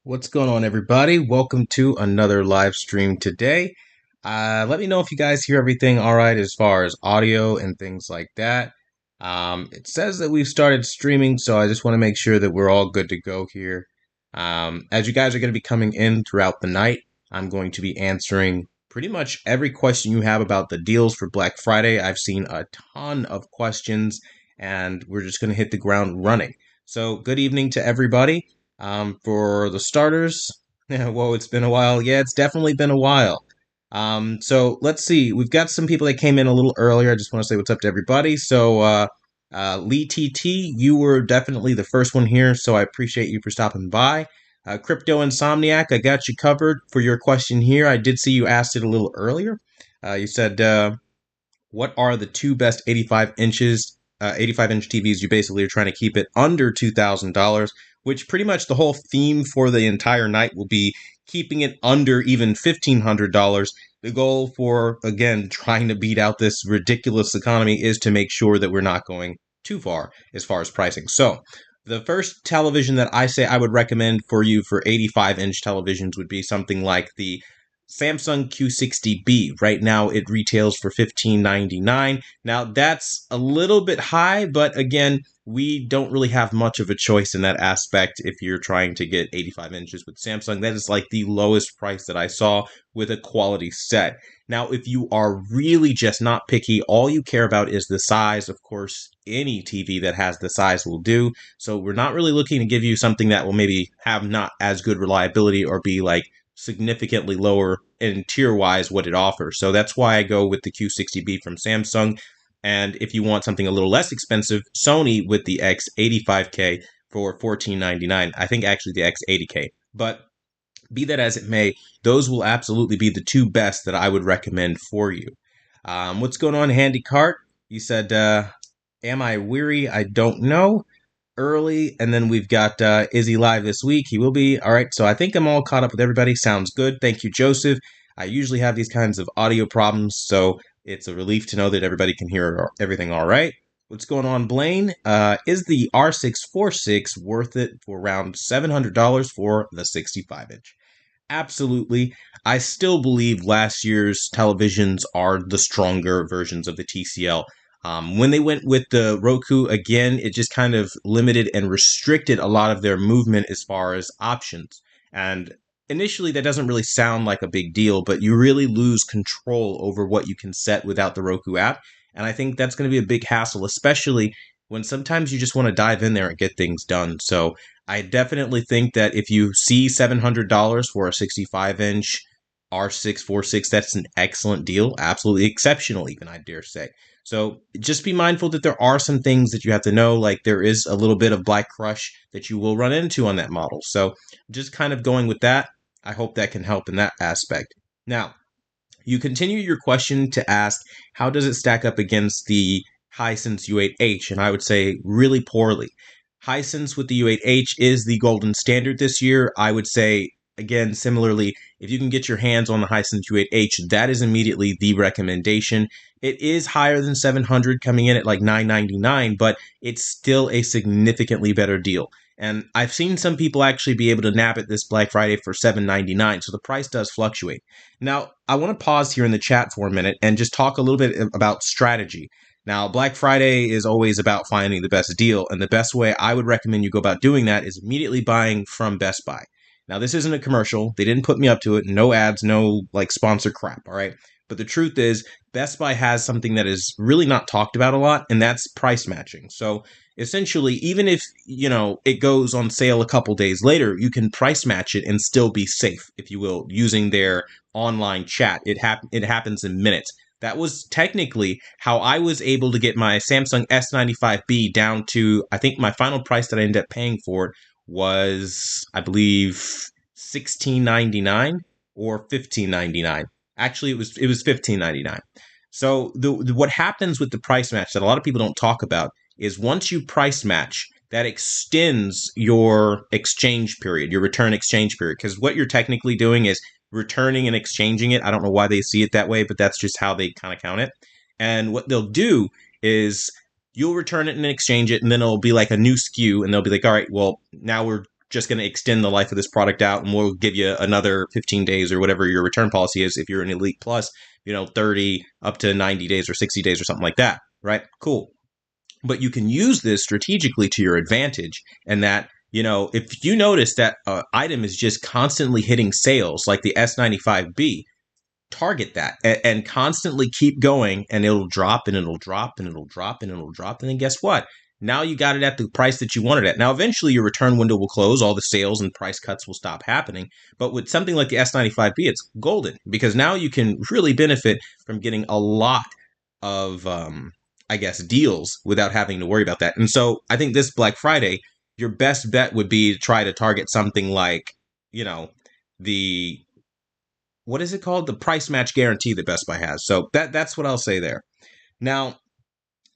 What's going on, everybody? Welcome to another live stream today. Let me know if you guys hear everything all right as far as audio and things like that. It says that we've started streaming, so I just want to make sure that we're all good to go here. As you guys are going to be coming in throughout the night, I'm going to be answering pretty much every question you have about the deals for Black Friday. I've seen a ton of questions, and we're just going to hit the ground running. So, good evening to everybody. For the starters, whoa, it's been a while. Yeah, it's definitely been a while. So let's see. We've got some people that came in a little earlier. I just want to say what's up to everybody. Lee TT, you were definitely the first one here, so I appreciate you for stopping by. Crypto Insomniac, I got you covered for your question here. I did see you asked it a little earlier. You said, what are the two best 85-inch TVs? You basically are trying to keep it under $2,000, which pretty much the whole theme for the entire night will be keeping it under even $1,500. The goal for, again, trying to beat out this ridiculous economy is to make sure that we're not going too far as pricing. So the first television that I say I would recommend for you for 85-inch televisions would be something like the Samsung Q60B. Right now it retails for $15.99. Now that's a little bit high, but again, we don't really have much of a choice in that aspect if you're trying to get 85 inches with Samsung. That is like the lowest price that I saw with a quality set. Now, if you are really just not picky, all you care about is the size. Of course, any TV that has the size will do. So we're not really looking to give you something that will maybe have not as good reliability or be like significantly lower in tier wise what it offers. So that's why I go with the Q60B from Samsung. And if you want something a little less expensive, Sony with the X85K for $14.99. I think actually the X80K. But be that as it may, those will absolutely be the two best that I would recommend for you. What's going on, Handy Cart? You said, am I weary? I don't know. Early, and then we've got is he live this week? He will be. All right, so I think I'm all caught up with everybody. Sounds good. Thank you, Joseph. I usually have these kinds of audio problems, so it's a relief to know that everybody can hear everything all right. What's going on, Blaine? Is the R646 worth it for around $700 for the 65-inch? Absolutely. I still believe last year's televisions are the stronger versions of the TCL. When they went with the Roku again, it just kind of limited and restricted a lot of their movement as far as options. And initially, that doesn't really sound like a big deal, but you really lose control over what you can set without the Roku app. And I think that's going to be a big hassle, especially when sometimes you just want to dive in there and get things done. So I definitely think that if you see $700 for a 65-inch R646, that's an excellent deal. Absolutely exceptional, even, I dare say. So just be mindful that there are some things that you have to know, like there is a little bit of Black Crush that you will run into on that model. So just kind of going with that, I hope that can help in that aspect. Now, you continue your question to ask, how does it stack up against the Hisense U8H? And I would say really poorly. Hisense with the U8H is the golden standard this year. I would say, again, similarly, if you can get your hands on the Hisense U8H, that is immediately the recommendation. It is higher than 700, coming in at like $999, but it's still a significantly better deal. And I've seen some people actually be able to nab it this Black Friday for $799, so the price does fluctuate. Now, I want to pause here in the chat for a minute and just talk a little bit about strategy. Now, Black Friday is always about finding the best deal, and the best way I would recommend you go about doing that is immediately buying from Best Buy. Now, this isn't a commercial. They didn't put me up to it. No ads, no like sponsor crap, all right? But the truth is, Best Buy has something that is really not talked about a lot, and that's price matching. So essentially, even if, it goes on sale a couple days later, you can price match it and still be safe, if you will, using their online chat. It happens in minutes. That was technically how I was able to get my Samsung S95B down to, I think my final price that I ended up paying for it was, I believe, $16.99 or $15.99. Actually, it was $15.99. So what happens with the price match that a lot of people don't talk about is once you price match, that extends your exchange period, your return exchange period. Because what you're technically doing is returning and exchanging it. I don't know why they see it that way, but that's just how they kind of count it. And what they'll do is you'll return it and exchange it, and then it'll be like a new SKU, and they'll be like, all right, well, now we're just going to extend the life of this product out, and we'll give you another 15 days or whatever your return policy is if you're an Elite Plus, 30 up to 90 days or 60 days or something like that, right? Cool. But you can use this strategically to your advantage, and that, if you notice that item is just constantly hitting sales like the S95B, target that and constantly keep going, and it'll drop and it'll drop and it'll drop and it'll drop. And then guess what? Now you got it at the price that you wanted it. Now, eventually your return window will close, all the sales and price cuts will stop happening. But with something like the S95B, it's golden because now you can really benefit from getting a lot of, deals without having to worry about that. And so I think this Black Friday, your best bet would be to try to target something like, the what is it called? The price match guarantee that Best Buy has. So that's what I'll say there. Now,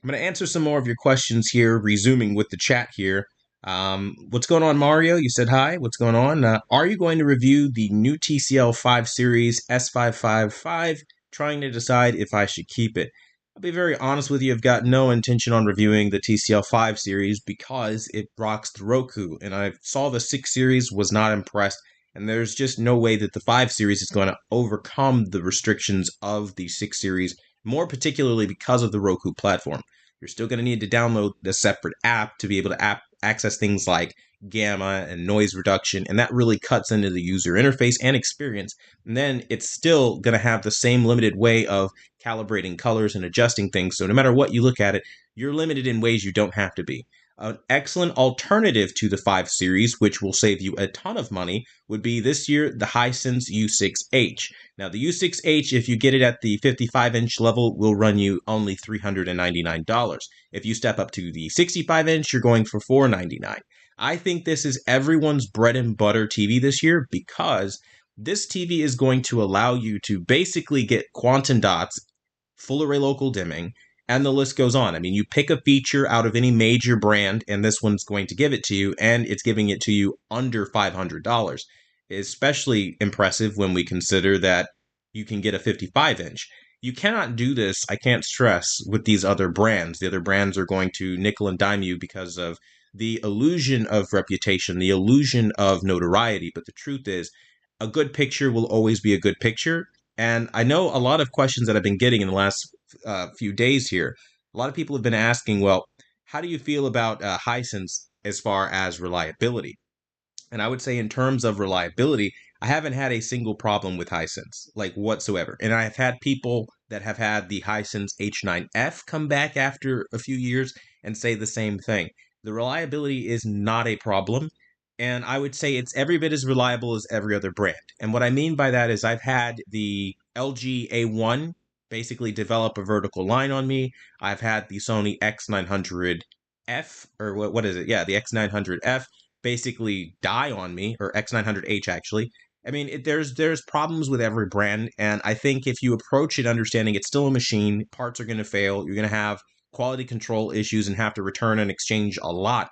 I'm going to answer some more of your questions here, resuming with the chat here. What's going on, Mario? You said hi. What's going on? Are you going to review the new TCL 5 Series S555? Trying to decide if I should keep it. I'll be very honest with you. I've got no intention on reviewing the TCL 5 Series because it rocks the Roku. And I saw the 6 Series, was not impressed. And there's just no way that the 5 Series is going to overcome the restrictions of the 6 Series, more particularly because of the Roku platform. You're still going to need to download the separate app to be able to access things like gamma and noise reduction, and that really cuts into the user interface and experience. And then it's still going to have the same limited way of calibrating colors and adjusting things. So no matter what you look at it, you're limited in ways you don't have to be. An excellent alternative to the 5 Series, which will save you a ton of money, would be this year the Hisense U6H. Now, the U6H, if you get it at the 55-inch level, will run you only $399. If you step up to the 65-inch, you're going for $499. I think this is everyone's bread and butter TV this year because this TV is going to allow you to basically get quantum dots, full array local dimming, and the list goes on. I mean, you pick a feature out of any major brand, and this one's going to give it to you, and it's giving it to you under $500. Especially impressive when we consider that you can get a 55-inch. You cannot do this, I can't stress, with these other brands. The other brands are going to nickel and dime you because of the illusion of reputation, the illusion of notoriety. But the truth is, a good picture will always be a good picture. And I know a lot of questions that I've been getting in the last few days here. A lot of people have been asking, well, how do you feel about Hisense as far as reliability? And I would say in terms of reliability, I haven't had a single problem with Hisense, like whatsoever. And I've had people that have had the Hisense H9F come back after a few years and say the same thing. The reliability is not a problem. And I would say it's every bit as reliable as every other brand. And what I mean by that is I've had the LG A1 basically develop a vertical line on me. I've had the Sony X900F, or what is it? Yeah, the X900F basically die on me, or X900H actually. I mean, there's problems with every brand, and I think if you approach it understanding it's still a machine, parts are going to fail, you're going to have quality control issues and have to return and exchange a lot,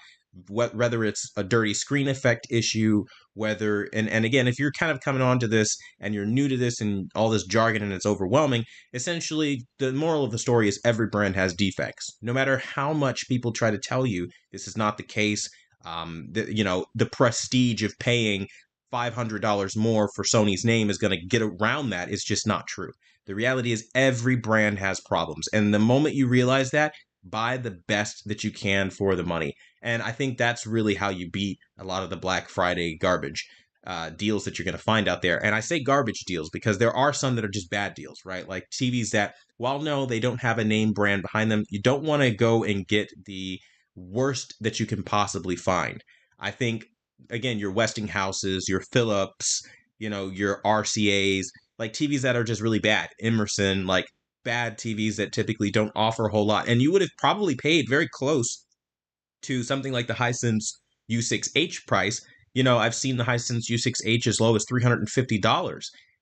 whether it's a dirty screen effect issue, whether, and again, if you're kind of coming on to this and you're new to this and all this jargon and it's overwhelming, essentially the moral of the story is every brand has defects. No matter how much people try to tell you this is not the case, the prestige of paying $500 more for Sony's name is going to get around that is just not true. The reality is every brand has problems. And the moment you realize that, buy the best that you can for the money. And I think that's really how you beat a lot of the Black Friday garbage deals that you're going to find out there. And I say garbage deals because there are some that are just bad deals, right? Like TVs that, while no, they don't have a name brand behind them, you don't want to go and get the worst that you can possibly find. I think, again, your Westinghouses, your Philips, your RCAs, like TVs that are just really bad. Emerson, like bad TVs that typically don't offer a whole lot. And you would have probably paid very close to something like the Hisense U6H price. I've seen the Hisense U6H as low as $350,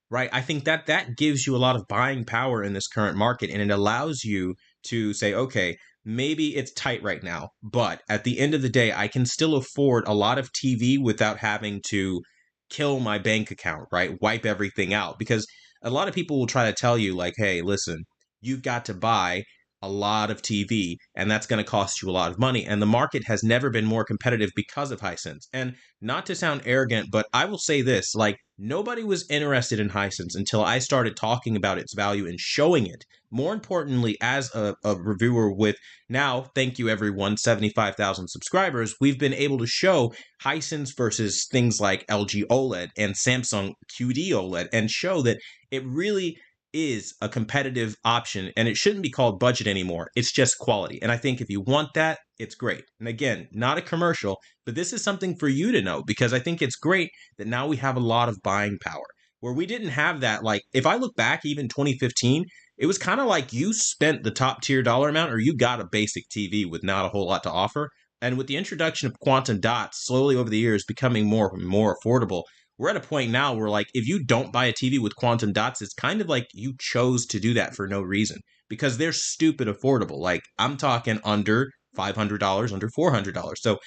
right? I think that gives you a lot of buying power in this current market, and it allows you to say, okay, maybe it's tight right now, but at the end of the day, I can still afford a lot of TV without having to kill my bank account, right? Wipe everything out. Because a lot of people will try to tell you, like, hey, listen, you've got to buy a lot of TV, and that's going to cost you a lot of money. And the market has never been more competitive because of Hisense. And not to sound arrogant, but I will say this, like, nobody was interested in Hisense until I started talking about its value and showing it. More importantly, as a reviewer with now, thank you everyone, 75,000 subscribers, we've been able to show Hisense versus things like LG OLED and Samsung QD OLED and show that it really is a competitive option, and it shouldn't be called budget anymore. It's just quality. And I think if you want that, it's great. And again, not a commercial, but this is something for you to know, because I think it's great that now we have a lot of buying power where we didn't have that. Like, if I look back, even 2015, it was kind of like you spent the top tier dollar amount or you got a basic TV with not a whole lot to offer. And with the introduction of quantum dots slowly over the years becoming more and more affordable, we're at a point now where, like, if you don't buy a TV with quantum dots, it's kind of like you chose to do that for no reason, because they're stupid affordable. Like, I'm talking under $500, under $400. So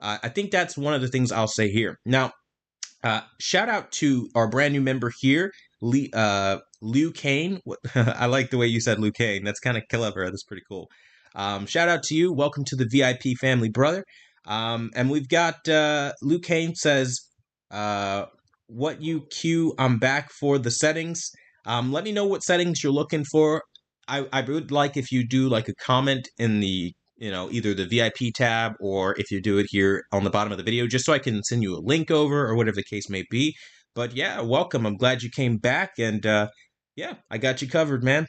I think that's one of the things I'll say here. Now, shout out to our brand new member here, Liu Kane. I like the way you said Liu Kane. That's kind of clever. That's pretty cool. Shout out to you. Welcome to the VIP family, brother. And we've got Liu Kane says, what you queue, I'm back for the settings. Let me know what settings you're looking for. I would like if you do like a comment in the, either the VIP tab or if you do it here on the bottom of the video, just so I can send you a link over or whatever the case may be. But yeah, welcome. I'm glad you came back, and yeah, I got you covered, man.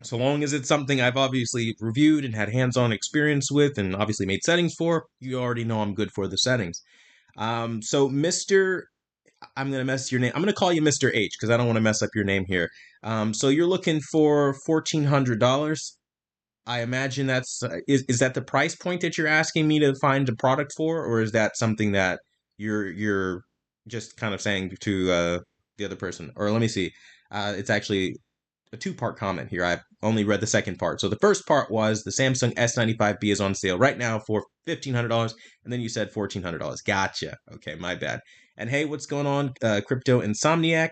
So long as it's something I've obviously reviewed and had hands-on experience with and obviously made settings for, you already know I'm good for the settings. So Mr. I'm going to mess your name. I'm going to call you Mr. H because I don't want to mess up your name here. So you're looking for $1,400. I imagine that's is that the price point that you're asking me to find a product for, or is that something that you're just kind of saying to the other person? Or let me see. It's actually a two-part comment here. I've only read the second part. So the first part was the Samsung S95B is on sale right now for $1,500, and then you said $1,400. Gotcha. Okay, my bad. And hey, what's going on, Crypto Insomniac?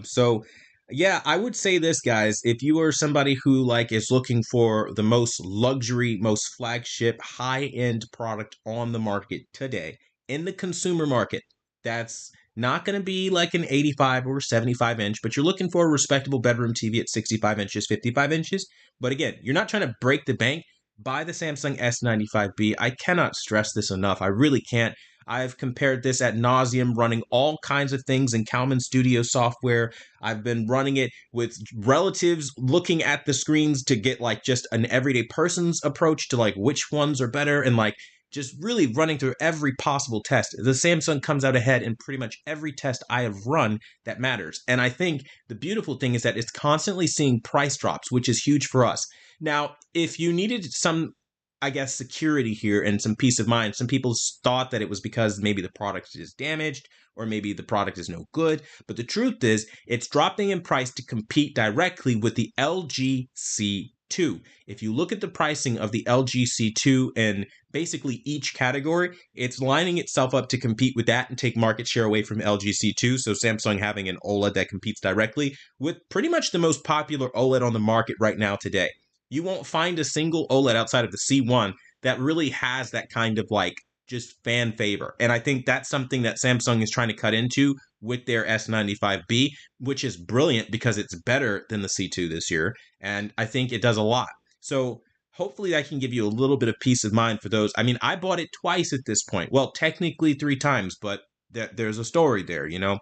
So yeah, I would say this, guys. If you are somebody who like is looking for the most luxury, most flagship, high-end product on the market today in the consumer market, that's not going to be like an 85 or 75 inch, but you're looking for a respectable bedroom TV at 65 inches, 55 inches. But again, you're not trying to break the bank. Buy the Samsung S95B. I cannot stress this enough. I really can't. I've compared this ad nauseum, running all kinds of things in Kalman Studio software. I've been running it with relatives, looking at the screens to get like just an everyday person's approach to like which ones are better, and like just really running through every possible test. The Samsung comes out ahead in pretty much every test I have run that matters. And I think the beautiful thing is that it's constantly seeing price drops, which is huge for us. Now, if you needed some, I guess, security here and some peace of mind, some people thought that it was because maybe the product is damaged or maybe the product is no good. But the truth is, it's dropping in price to compete directly with the LG C2. If you look at the pricing of the LG C2 in basically each category, it's lining itself up to compete with that and take market share away from LG C2. So Samsung having an OLED that competes directly with pretty much the most popular OLED on the market right now today. You won't find a single OLED outside of the C1 that really has that kind of like just fan favor. And I think that's something that Samsung is trying to cut into with their S95B, which is brilliant because it's better than the C2 this year. And I think it does a lot. So hopefully I can give you a little bit of peace of mind for those. I mean, I bought it twice at this point. Well, technically 3 times, but there's a story there, you know?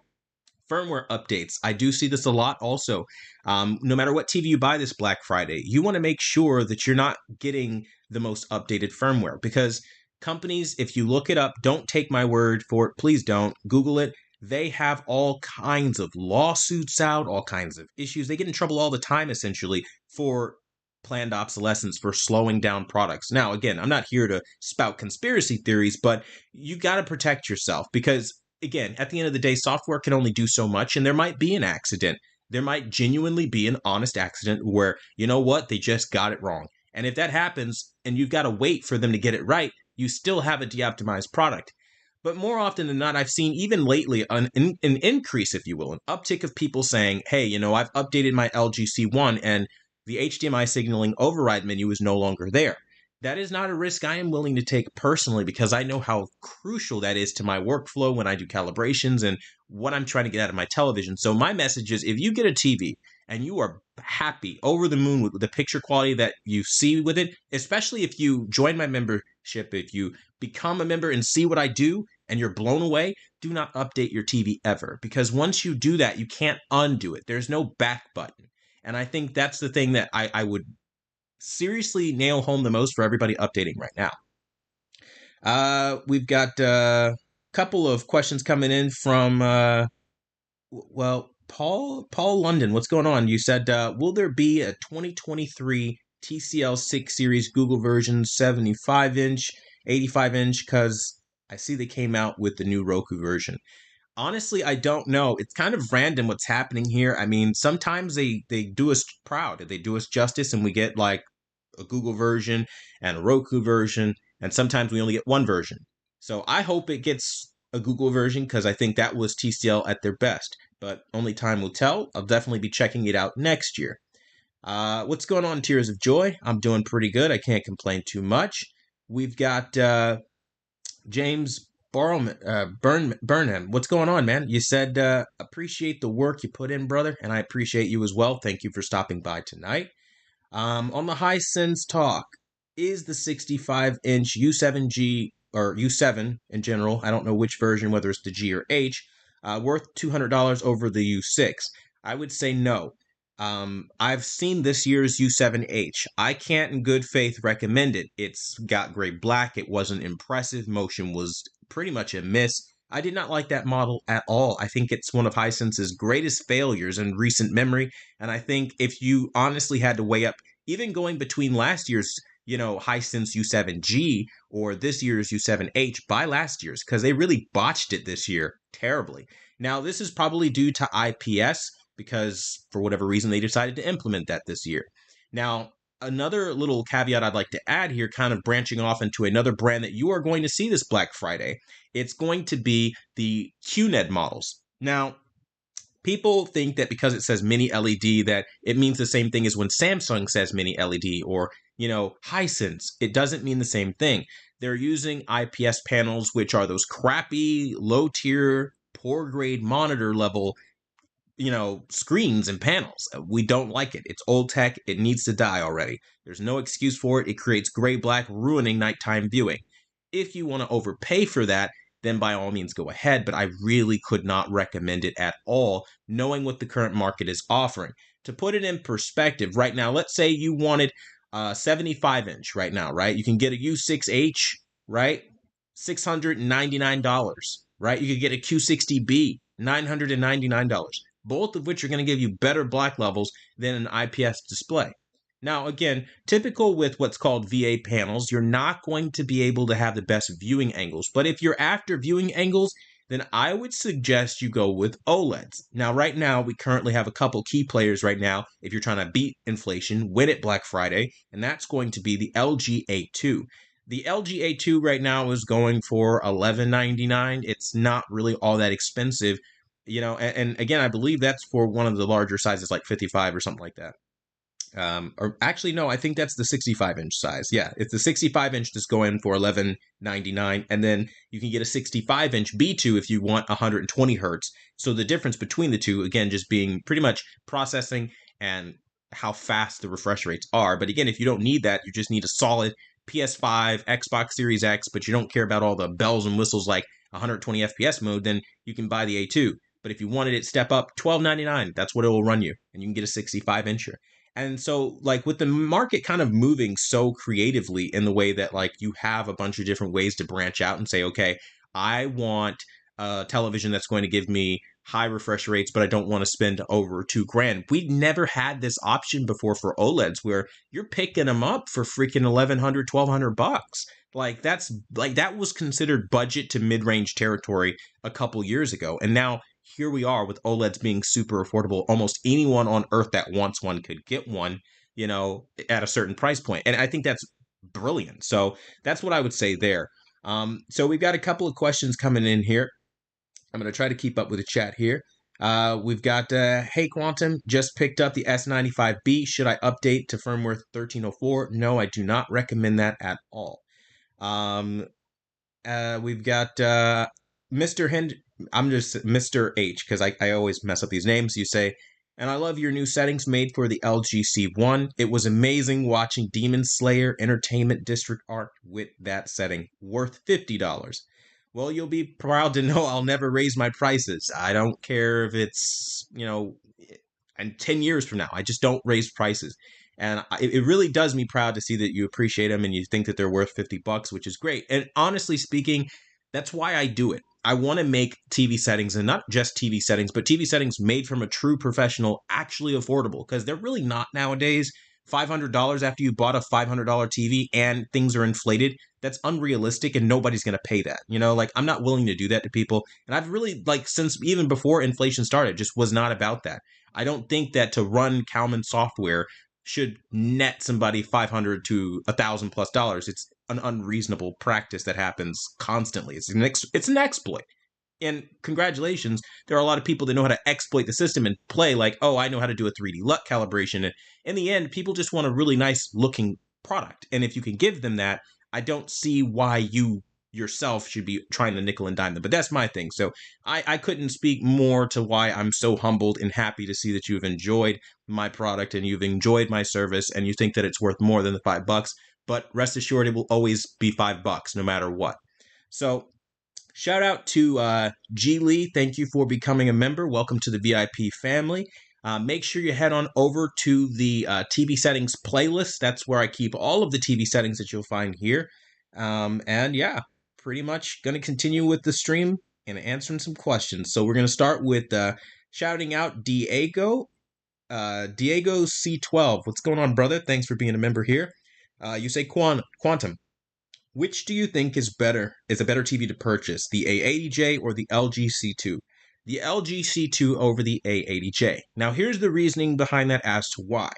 Firmware updates. I do see this a lot also. No matter what TV you buy this Black Friday, you want to make sure that you're not getting the most updated firmware, because companies, if you look it up, don't take my word for it. Please don't. Google it. They have all kinds of lawsuits out, all kinds of issues. They get in trouble all the time, essentially, for planned obsolescence, for slowing down products. Now, again, I'm not here to spout conspiracy theories, but you got to protect yourself because, again, at the end of the day, software can only do so much, and there might be an accident. There might genuinely be an honest accident where, you know what, they just got it wrong. And if that happens and you've got to wait for them to get it right, you still have a de-optimized product. But more often than not, I've seen even lately an increase, if you will, an uptick of people saying, hey, you know, I've updated my LG C1 and the HDMI signaling override menu is no longer there. That is not a risk I am willing to take personally because I know how crucial that is to my workflow when I do calibrations and what I'm trying to get out of my television. So my message is if you get a TV and you are happy, over the moon with the picture quality that you see with it, especially if you join my membership, if you become a member and see what I do and you're blown away, do not update your TV ever because once you do that, you can't undo it. There's no back button. And I think that's the thing that I would seriously nail home the most for everybody updating right now. We've got a couple of questions coming in from, Paul London. What's going on? You said, will there be a 2023 TCL 6 Series Google version 75 inch, 85 inch? Because I see they came out with the new Roku version. Honestly, I don't know. It's kind of random what's happening here. I mean, sometimes they do us proud, they do us justice, and we get like a Google version and a Roku version, and sometimes we only get one version. So I hope it gets a Google version because I think that was TCL at their best, but only time will tell. I'll definitely be checking it out next year. What's going on, Tears of Joy? I'm doing pretty good. I can't complain too much. We've got James Burnham. What's going on, man? You said appreciate the work you put in, brother, and I appreciate you as well. Thank you for stopping by tonight. On the Hisense talk, is the 65-inch U7G or U7 in general, I don't know which version, whether it's the G or H, worth $200 over the U6? I would say no. I've seen this year's U7H. I can't in good faith recommend it. It's got gray black. It wasn't impressive. Motion was pretty much a miss. I did not like that model at all. I think it's one of Hisense's greatest failures in recent memory. And I think if you honestly had to weigh up, even going between last year's, Hisense U7G or this year's U7H by last year's, because they really botched it this year terribly. Now, this is probably due to IPS because for whatever reason they decided to implement that this year. Now, another little caveat I'd like to add here, kind of branching off into another brand that you are going to see this Black Friday, it's going to be the QNED models. Now, people think that because it says mini LED that it means the same thing as when Samsung says mini LED or, Hisense. It doesn't mean the same thing. They're using IPS panels, which are those crappy, low tier, poor grade monitor level screens and panels. We don't like it. It's old tech. It needs to die already. There's no excuse for it. It creates gray black, ruining nighttime viewing. If you want to overpay for that, then by all means go ahead, but I really could not recommend it at all, knowing what the current market is offering. To put it in perspective, right now, let's say you wanted a 75 inch right now, right? You can get a U6H, right? $699, right? You could get a Q60B, $999. Both of which are going to give you better black levels than an IPS display. Now, again, typical with what's called VA panels, you're not going to be able to have the best viewing angles. But if you're after viewing angles, then I would suggest you go with OLEDs. Now, right now, we currently have a couple key players right now if you're trying to beat inflation, win at Black Friday, and that's going to be the LG A2. The LG A2 right now is going for $11.99. It's not really all that expensive. And again, I believe that's for one of the larger sizes, like 55 or something like that. Or actually, no, I think that's the 65-inch size. Yeah, it's the 65-inch that's going for $11.99, and then you can get a 65-inch B2 if you want 120 hertz. So the difference between the two, again, just being pretty much processing and how fast the refresh rates are. But again, if you don't need that, you just need a solid PS5, Xbox Series X, but you don't care about all the bells and whistles like 120 FPS mode, then you can buy the A2. But if you wanted it step up, $12.99, that's what it will run you, and you can get a 65-incher. And so, like, with the market kind of moving so creatively in the way that, like, you have a bunch of different ways to branch out and say, okay, I want a television that's going to give me high refresh rates, but I don't want to spend over $2,000. We'd never had this option before for OLEDs where you're picking them up for freaking $1,100, $1,200. That was considered budget to mid-range territory a couple years ago. And now here we are with OLEDs being super affordable. Almost anyone on earth that wants one could get one, at a certain price point. And I think that's brilliant. So that's what I would say there. So we've got a couple of questions coming in here. I'm going to try to keep up with the chat here. We've got Hey Quantum just picked up the S95B. Should I update to firmware 1304? No, I do not recommend that at all. Um, we've got Mr. Hend. I'm just Mr. H because I always mess up these names. You say, and I love your new settings made for the LGC1. It was amazing watching Demon Slayer Entertainment District Arc with that setting, worth $50. Well, you'll be proud to know I'll never raise my prices. I don't care if it's, and 10 years from now, I just don't raise prices. And it really does me proud to see that you appreciate them and you think that they're worth $50, which is great. And honestly speaking, that's why I do it. I want to make TV settings, and not just TV settings, but TV settings made from a true professional actually affordable, because they're really not nowadays. $500 after you bought a $500 TV and things are inflated, that's unrealistic and nobody's going to pay that. Like, I'm not willing to do that to people. And I've really, like, since even before inflation started, just was not about that. I don't think that to run Kalman software should net somebody $500 to $1,000+ It's an unreasonable practice that happens constantly. It's an exploit. And congratulations, there are a lot of people that know how to exploit the system and play like, oh, I know how to do a 3D LUT calibration. And in the end, people just want a really nice looking product. And if you can give them that, I don't see why you yourself should be trying to nickel and dime them. But that's my thing. So I couldn't speak more to why I'm so humbled and happy to see that you've enjoyed my product and you've enjoyed my service and you think that it's worth more than the $5. But rest assured, it will always be $5 no matter what. So shout out to G Lee. Thank you for becoming a member. Welcome to the VIP family. Make sure you head on over to the TV settings playlist. That's where I keep all of the TV settings that you'll find here. And yeah, pretty much going to continue with the stream and answering some questions. So we're going to start with shouting out Diego. Diego C12. What's going on, brother? Thanks for being a member here. You say Quantum. Which do you think is a better TV to purchase, the A80J or the LG C2? The LG C2 over the A80J. Now, here's the reasoning behind that as to why.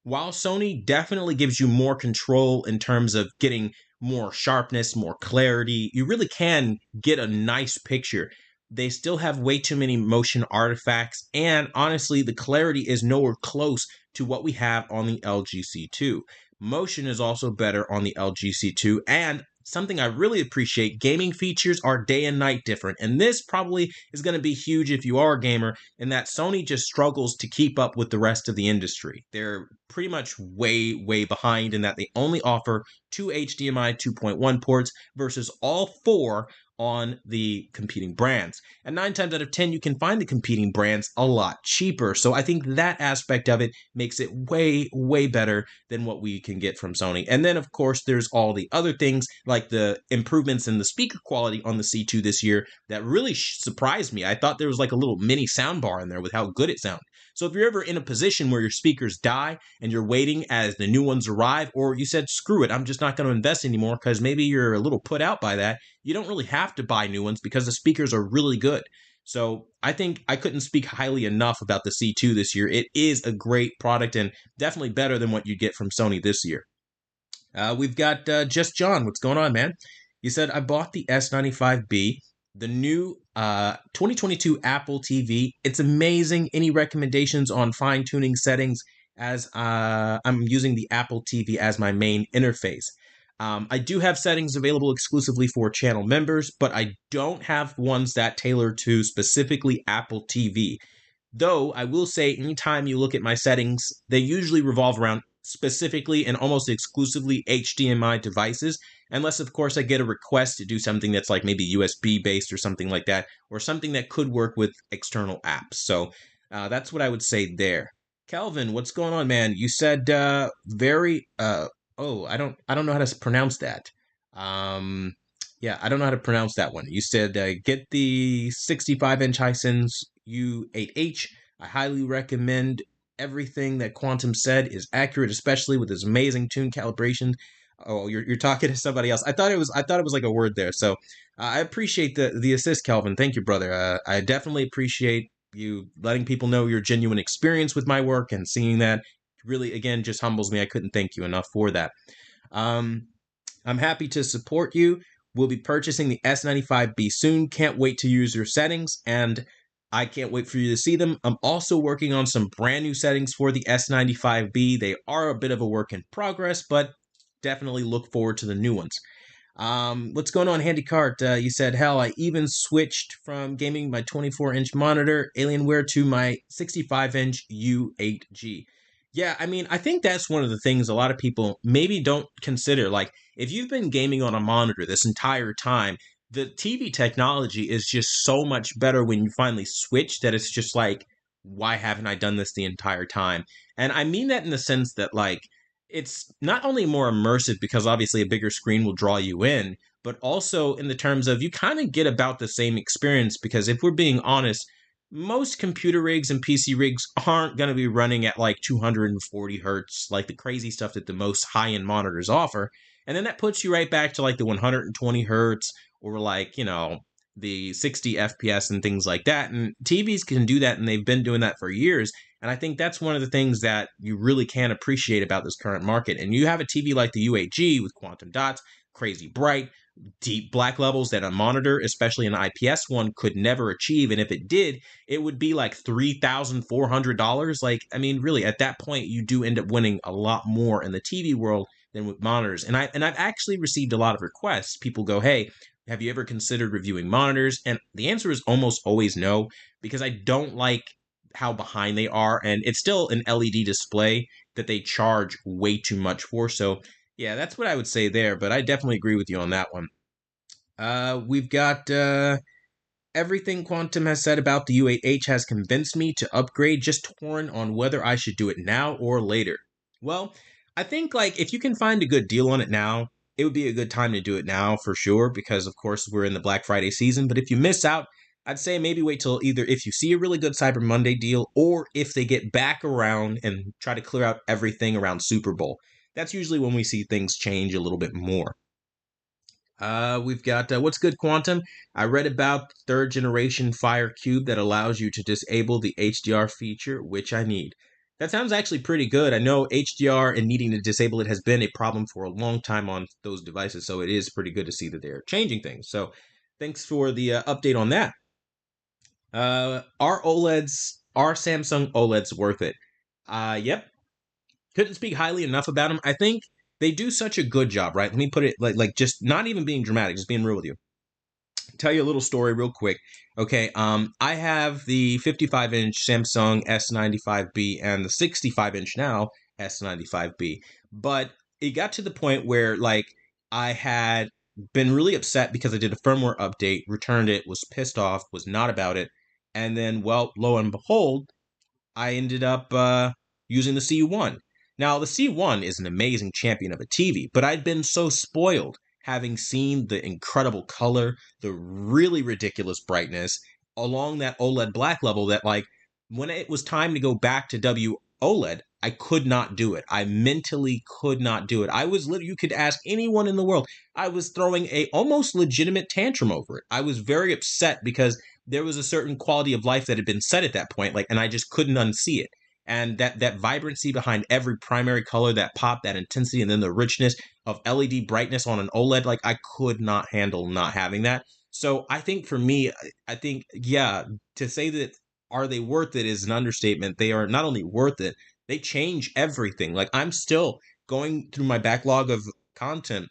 While Sony definitely gives you more control in terms of getting more sharpness, more clarity, you really can get a nice picture. They still have way too many motion artifacts, and honestly, the clarity is nowhere close to what we have on the LG C2. Motion is also better on the LG C2, and something I really appreciate, gaming features are day and night different. And this probably is going to be huge if you are a gamer, in that Sony just struggles to keep up with the rest of the industry. They're pretty much way, way behind in that they only offer 2 HDMI 2.1 ports versus all 4 on the competing brands. And 9 times out of 10, you can find the competing brands a lot cheaper. So I think that aspect of it makes it way, way better than what we can get from Sony. And then, of course, there's all the other things like the improvements in the speaker quality on the C2 this year that really surprised me. I thought there was like a little mini soundbar in there with how good it sounded. So if you're ever in a position where your speakers die and you're waiting as the new ones arrive, or you said, screw it, I'm just not going to invest anymore because maybe you're a little put out by that, you don't really have to buy new ones because the speakers are really good. So I think I couldn't speak highly enough about the C2 this year. It is a great product and definitely better than what you get from Sony this year. We've got Just John. What's going on, man? You said, I bought the S95B, the new 2022 Apple TV. It's amazing. Any recommendations on fine-tuning settings, as I'm using the Apple TV as my main interface? I do have settings available exclusively for channel members, but I don't have ones that tailor to specifically Apple TV. Though I will say, anytime you look at my settings, they usually revolve around specifically and almost exclusively HDMI devices, unless, of course, I get a request to do something that's like maybe USB based or something like that, or something that could work with external apps. So that's what I would say there. Kelvin, what's going on, man? You said I don't know how to pronounce that. Yeah, I don't know how to pronounce that one. You said get the 65-inch Hisense U8H. I highly recommend. Everything that Quantum said is accurate, especially with his amazing tune calibration. Oh, you're talking to somebody else. I thought it was like a word there. So I appreciate the assist, Kelvin. Thank you, brother. I definitely appreciate you letting people know your genuine experience with my work, and seeing that really, again, just humbles me. I couldn't thank you enough for that. I'm happy to support you. We'll be purchasing the S95B soon. Can't wait to use your settings. And I can't wait for you to see them. I'm also working on some brand new settings for the S95B. They are a bit of a work in progress, but definitely look forward to the new ones. What's going on, Handy Cart? You said, hell, I even switched from gaming my 24-inch monitor Alienware to my 65-inch U8G. Yeah, I mean, I think that's one of the things a lot of people maybe don't consider. Like, if you've been gaming on a monitor this entire time, the TV technology is just so much better when you finally switch that it's just like, why haven't I done this the entire time? And I mean that in the sense that, like, it's not only more immersive because obviously a bigger screen will draw you in, but also in the terms of you kind of get about the same experience because if we're being honest, most computer rigs and PC rigs aren't going to be running at like 240 hertz, like the crazy stuff that the most high end monitors offer. And then that puts you right back to like the 120 hertz or like, the 60 FPS and things like that. And TVs can do that, and they've been doing that for years. And I think that's one of the things that you really can appreciate about this current market. And you have a TV like the U8G with quantum dots, crazy bright, deep black levels that a monitor, especially an IPS one, could never achieve. And if it did, it would be like $3,400. Like, I mean, really, at that point, you do end up winning a lot more in the TV world than with monitors. And I've actually received a lot of requests. People go, hey, have you ever considered reviewing monitors? And the answer is almost always no, because I don't like how behind they are. And it's still an LED display that they charge way too much for. So, yeah, that's what I would say there. But I definitely agree with you on that one. We've got everything Quantum has said about the U8H has convinced me to upgrade, just torn on whether I should do it now or later. Well, I think like if you can find a good deal on it now, it would be a good time to do it now for sure because of course we're in the Black Friday season, but if you miss out, I'd say maybe wait till either if you see a really good Cyber Monday deal or if they get back around and try to clear out everything around Super Bowl. That's usually when we see things change a little bit more. We've got what's good, Quantum. I read about third generation Fire Cube that allows you to disable the HDR feature, which I need. That sounds actually pretty good. I know HDR and needing to disable it has been a problem for a long time on those devices, so it is pretty good to see that they're changing things. So, thanks for the update on that. Are Samsung OLEDs worth it? Yep, couldn't speak highly enough about them. I think they do such a good job, right? Let me put it like just not even being dramatic, just being real with you. Tell you a little story real quick. Okay, I have the 55-inch Samsung S95B and the 65-inch now S95B, but it got to the point where like I had been really upset because I did a firmware update, returned it, was pissed off, was not about it, and then well, lo and behold, I ended up using the C1. Now, the C1 is an amazing champion of a TV, but I'd been so spoiled having seen the incredible color, the really ridiculous brightness along that OLED black level that, like, when it was time to go back to OLED, I could not do it. I mentally could not do it. I was literally, you could ask anyone in the world. I was throwing a almost legitimate tantrum over it. I was very upset because there was a certain quality of life that had been set at that point, like, and I just couldn't unsee it. And that vibrancy behind every primary color, that pop, that intensity, and then the richness of LED brightness on an OLED, like I could not handle not having that. So I think for me, I think, yeah, to say that are they worth it is an understatement. They are not only worth it, they change everything. Like I'm still going through my backlog of content,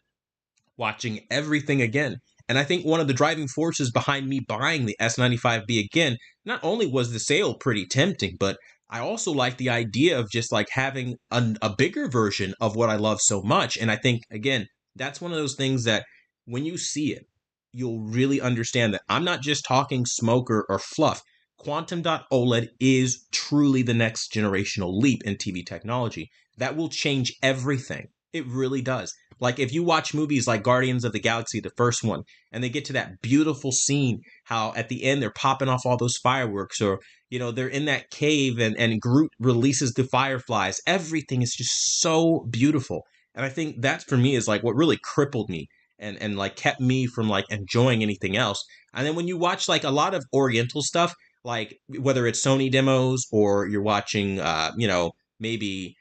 watching everything again. And I think one of the driving forces behind me buying the S95B again, not only was the sale pretty tempting, but I also like the idea of just like having a bigger version of what I love so much. And I think, again, that's one of those things that when you see it, you'll really understand that I'm not just talking smoke or fluff. Quantum.OLED is truly the next generational leap in TV technology that will change everything. It really does. Like if you watch movies like Guardians of the Galaxy, the first one, and they get to that beautiful scene, how at the end they're popping off all those fireworks, or they're in that cave and Groot releases the fireflies. Everything is just so beautiful. And I think that for me is like what really crippled me and like kept me from like enjoying anything else. And then when you watch like a lot of Oriental stuff, like whether it's Sony demos or you're watching maybe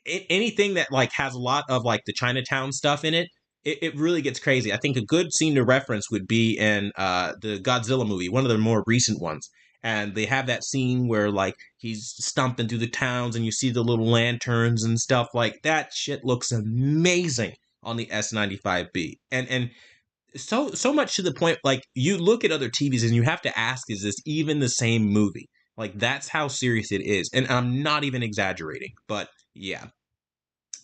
anything that like has a lot of like the Chinatown stuff in it, it really gets crazy. I think a good scene to reference would be in the Godzilla movie, one of the more recent ones. And they have that scene where like he's stomping through the towns and you see the little lanterns and stuff like that. Shit looks amazing on the S95B. And so much to the point like you look at other TVs and you have to ask, is this even the same movie? Like that's how serious it is. And I'm not even exaggerating. But yeah.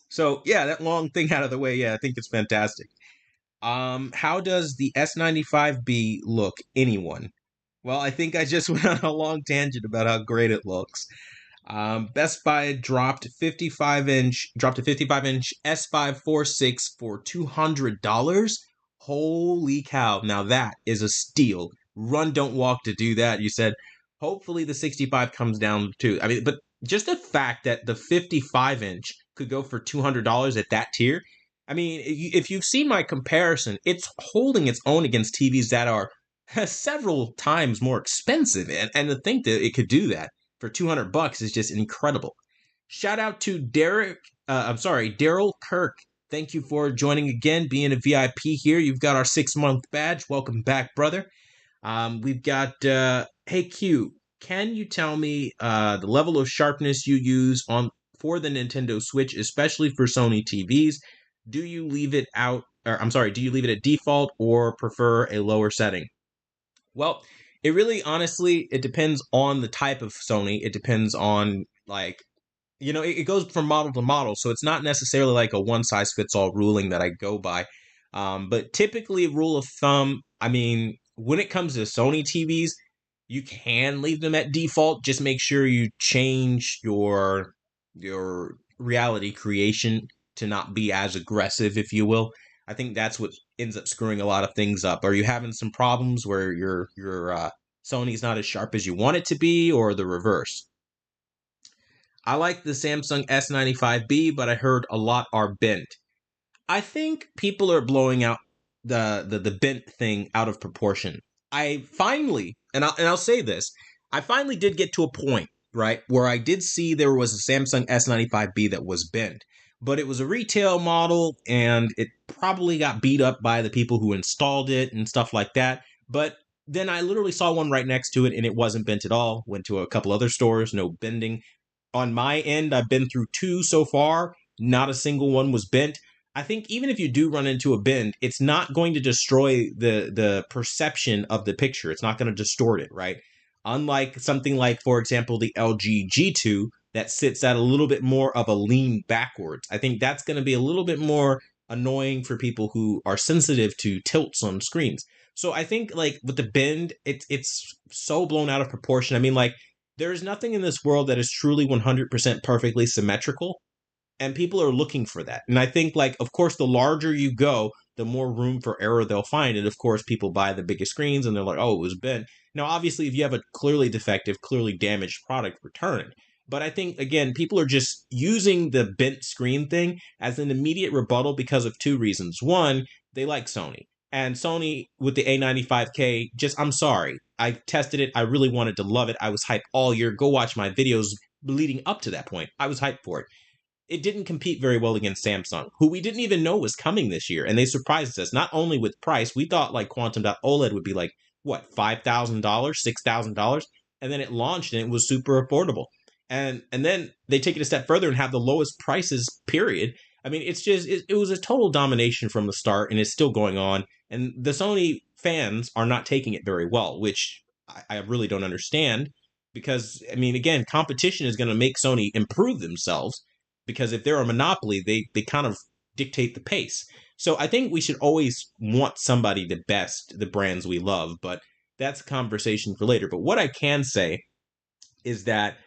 So yeah, that long thing out of the way, yeah, I think it's fantastic. How does the S95B look? Anyone? Well, I think I just went on a long tangent about how great it looks. Best Buy dropped a 55-inch S546 for $200. Holy cow! Now that is a steal. Run, don't walk to do that. You said. Hopefully the 65 comes down too. I mean, but just the fact that the 55-inch could go for $200 at that tier. I mean, if you've seen my comparison, it's holding its own against TVs that are several times more expensive, and to think that it could do that for $200 is just incredible. Shout out to Daryl Kirk. Thank you for joining again, being a VIP here. You've got our 6-month badge. Welcome back, brother. We've got Hey Q. Can you tell me the level of sharpness you use on for the Nintendo Switch, especially for Sony TVs? Do you leave it out? Or I'm sorry. Do you leave it at default or prefer a lower setting? Well, it really honestly it depends on the type of Sony. It depends on like it goes from model to model, so it's not necessarily like a one size fits all ruling that I go by. But typically, rule of thumb, I mean, when it comes to Sony TVs, you can leave them at default. Just make sure you change your reality creation to not be as aggressive, if you will. I think that's what ends up screwing a lot of things up. Are you having some problems where your Sony's not as sharp as you want it to be, or the reverse? I like the Samsung S95B, but I heard a lot are bent. I think people are blowing out the bent thing out of proportion. I finally, and I'll say this, I finally did get to a point, right, where I did see there was a Samsung S95B that was bent, but it was a retail model and it probably got beat up by the people who installed it and stuff like that. But then I literally saw one right next to it and it wasn't bent at all. Went to a couple other stores, no bending. On my end, I've been through two so far. Not a single one was bent. I think even if you do run into a bend, it's not going to destroy the perception of the picture. It's not going to distort it, right? Unlike something like, for example, the LG G2 that sits at a little bit more of a lean backwards. I think that's going to be a little bit more annoying for people who are sensitive to tilts on screens. So I think like with the bend, it's so blown out of proportion. I mean, like there is nothing in this world that is truly 100% perfectly symmetrical, and people are looking for that. And I think, like, of course, the larger you go, the more room for error they'll find. And of course, people buy the biggest screens and they're like, oh, it was bent. Now, obviously, if you have a clearly defective, clearly damaged product, return it. But I think, again, people are just using the bent screen thing as an immediate rebuttal because of two reasons. One, they like Sony. And Sony with the A95K, just, I'm sorry. I tested it. I really wanted to love it. I was hyped all year. Go watch my videos leading up to that point. I was hyped for it. It didn't compete very well against Samsung, who we didn't even know was coming this year. And they surprised us, not only with price. We thought like Quantum Dot OLED would be like, what, $5,000, $6,000? And then it launched and it was super affordable. And then they take it a step further and have the lowest prices, period. I mean, it's just, it was a total domination from the start and it's still going on. And the Sony fans are not taking it very well, which I really don't understand. Because, I mean, again, competition is going to make Sony improve themselves because if they're a monopoly, they kind of dictate the pace. So I think we should always want somebody to best the brands we love, but that's a conversation for later. But what I can say is that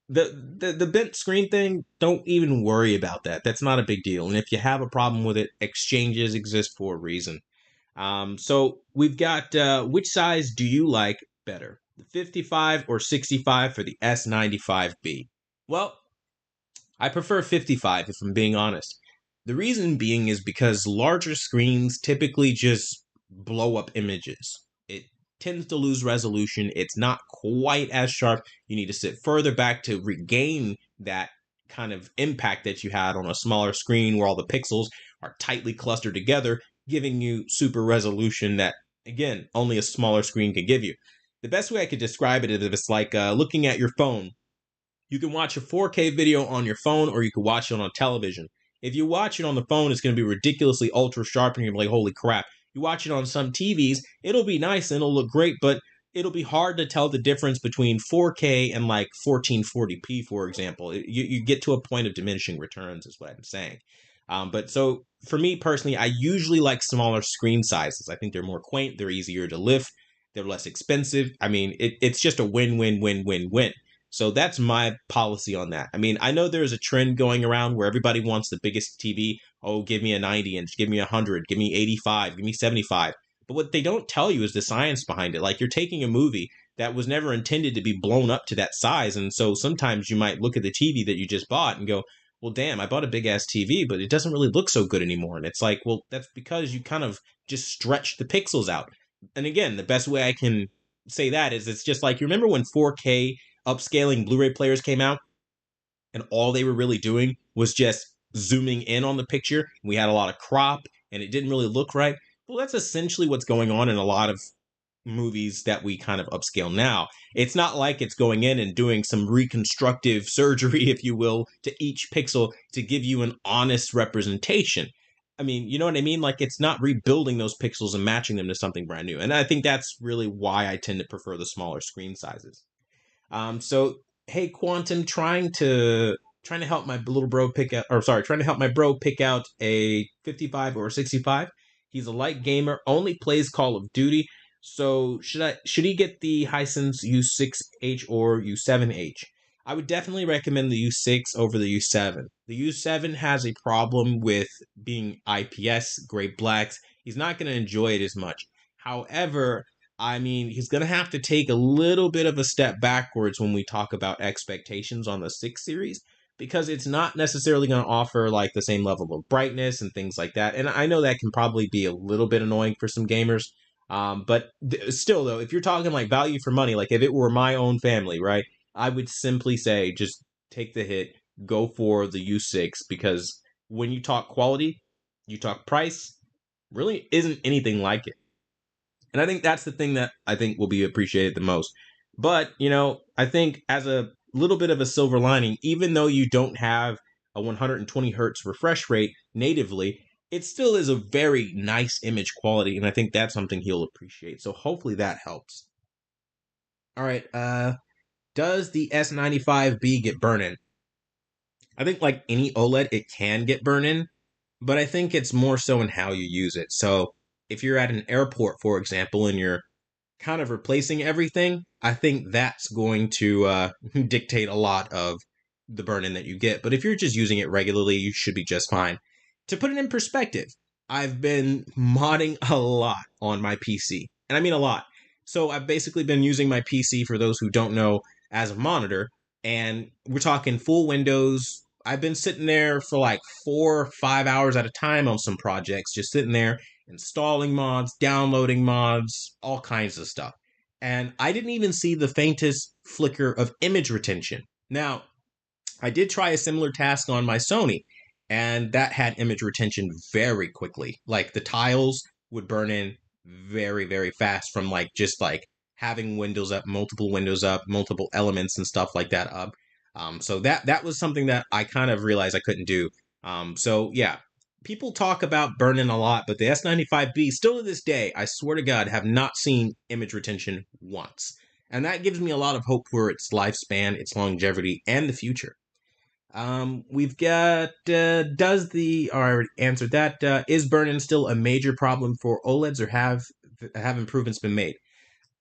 the bent screen thing, don't even worry about that. That's not a big deal. And if you have a problem with it, exchanges exist for a reason. So we've got which size do you like better, the 55 or 65 for the S95B? Well, I prefer 55 if I'm being honest. The reason being is because larger screens typically just blow up images. It tends to lose resolution. It's not quite as sharp. You need to sit further back to regain that kind of impact that you had on a smaller screen where all the pixels are tightly clustered together, giving you super resolution that, again, only a smaller screen can give you. The best way I could describe it is if it's like looking at your phone. You can watch a 4K video on your phone or you can watch it on television. If you watch it on the phone, it's going to be ridiculously ultra sharp and you're like, holy crap. You watch it on some TVs, it'll be nice and it'll look great, but it'll be hard to tell the difference between 4K and like 1440p, for example. You get to a point of diminishing returns, is what I'm saying. But so for me personally, I usually like smaller screen sizes. I think they're more quaint, they're easier to lift, they're less expensive. I mean, it's just a win, win, win, win, win. So that's my policy on that. I mean, I know there's a trend going around where everybody wants the biggest TV. Oh, give me a 90 inch, give me 100, give me 85, give me 75. But what they don't tell you is the science behind it. Like you're taking a movie that was never intended to be blown up to that size. And so sometimes you might look at the TV that you just bought and go, well, damn, I bought a big ass TV, but it doesn't really look so good anymore. And it's like, well, that's because you kind of just stretch the pixels out. And again, the best way I can say that is it's just like, you remember when 4K upscaling Blu-ray players came out and all they were really doing was just zooming in on the picture. We had a lot of crop and it didn't really look right. Well, that's essentially what's going on in a lot of movies that we kind of upscale now. It's not like it's going in and doing some reconstructive surgery, if you will, to each pixel to give you an honest representation. I mean, you know what I mean? Like, it's not rebuilding those pixels and matching them to something brand new. And I think that's really why I tend to prefer the smaller screen sizes. So hey, Quantum, trying to help my little bro pick out, or sorry, trying to help my bro pick out a 55 or a 65. He's a light gamer, only plays Call of Duty. So should he get the Hisense U6H or U7H? I would definitely recommend the U6 over the U7. The U7 has a problem with being IPS, gray blacks. He's not going to enjoy it as much. However, I mean, he's going to have to take a little bit of a step backwards when we talk about expectations on the 6 series because it's not necessarily going to offer like the same level of brightness and things like that. And I know that can probably be a little bit annoying for some gamers. But still, though, if you're talking like value for money, like if it were my own family, right, I would simply say just take the hit, go for the U6 because when you talk quality, you talk price, really isn't anything like it. And I think that's the thing that I think will be appreciated the most. But, you know, I think as a little bit of a silver lining, even though you don't have a 120 hertz refresh rate natively, it still is a very nice image quality. And I think that's something he'll appreciate. So hopefully that helps. All right. Does the S95B get burn-in? I think like any OLED, it can get burn-in, but I think it's more so in how you use it. So if you're at an airport, for example, and you're kind of replacing everything, I think that's going to dictate a lot of the burn-in that you get. But if you're just using it regularly, you should be just fine. To put it in perspective, I've been modding a lot on my PC, and I mean a lot. So I've basically been using my PC, for those who don't know, as a monitor, and we're talking full Windows. I've been sitting there for like 4 or 5 hours at a time on some projects, just sitting there installing mods, downloading mods, all kinds of stuff. And I didn't even see the faintest flicker of image retention. Now, I did try a similar task on my Sony, and that had image retention very quickly. Like the tiles would burn in very, very fast from like just like having windows up, multiple elements and stuff like that up. So that was something that I kind of realized I couldn't do. So yeah, people talk about burn-in a lot, but the S95B still to this day, I swear to God, have not seen image retention once. And that gives me a lot of hope for its lifespan, its longevity, and the future. We've got, I already answered that. Is burn-in still a major problem for OLEDs or have improvements been made?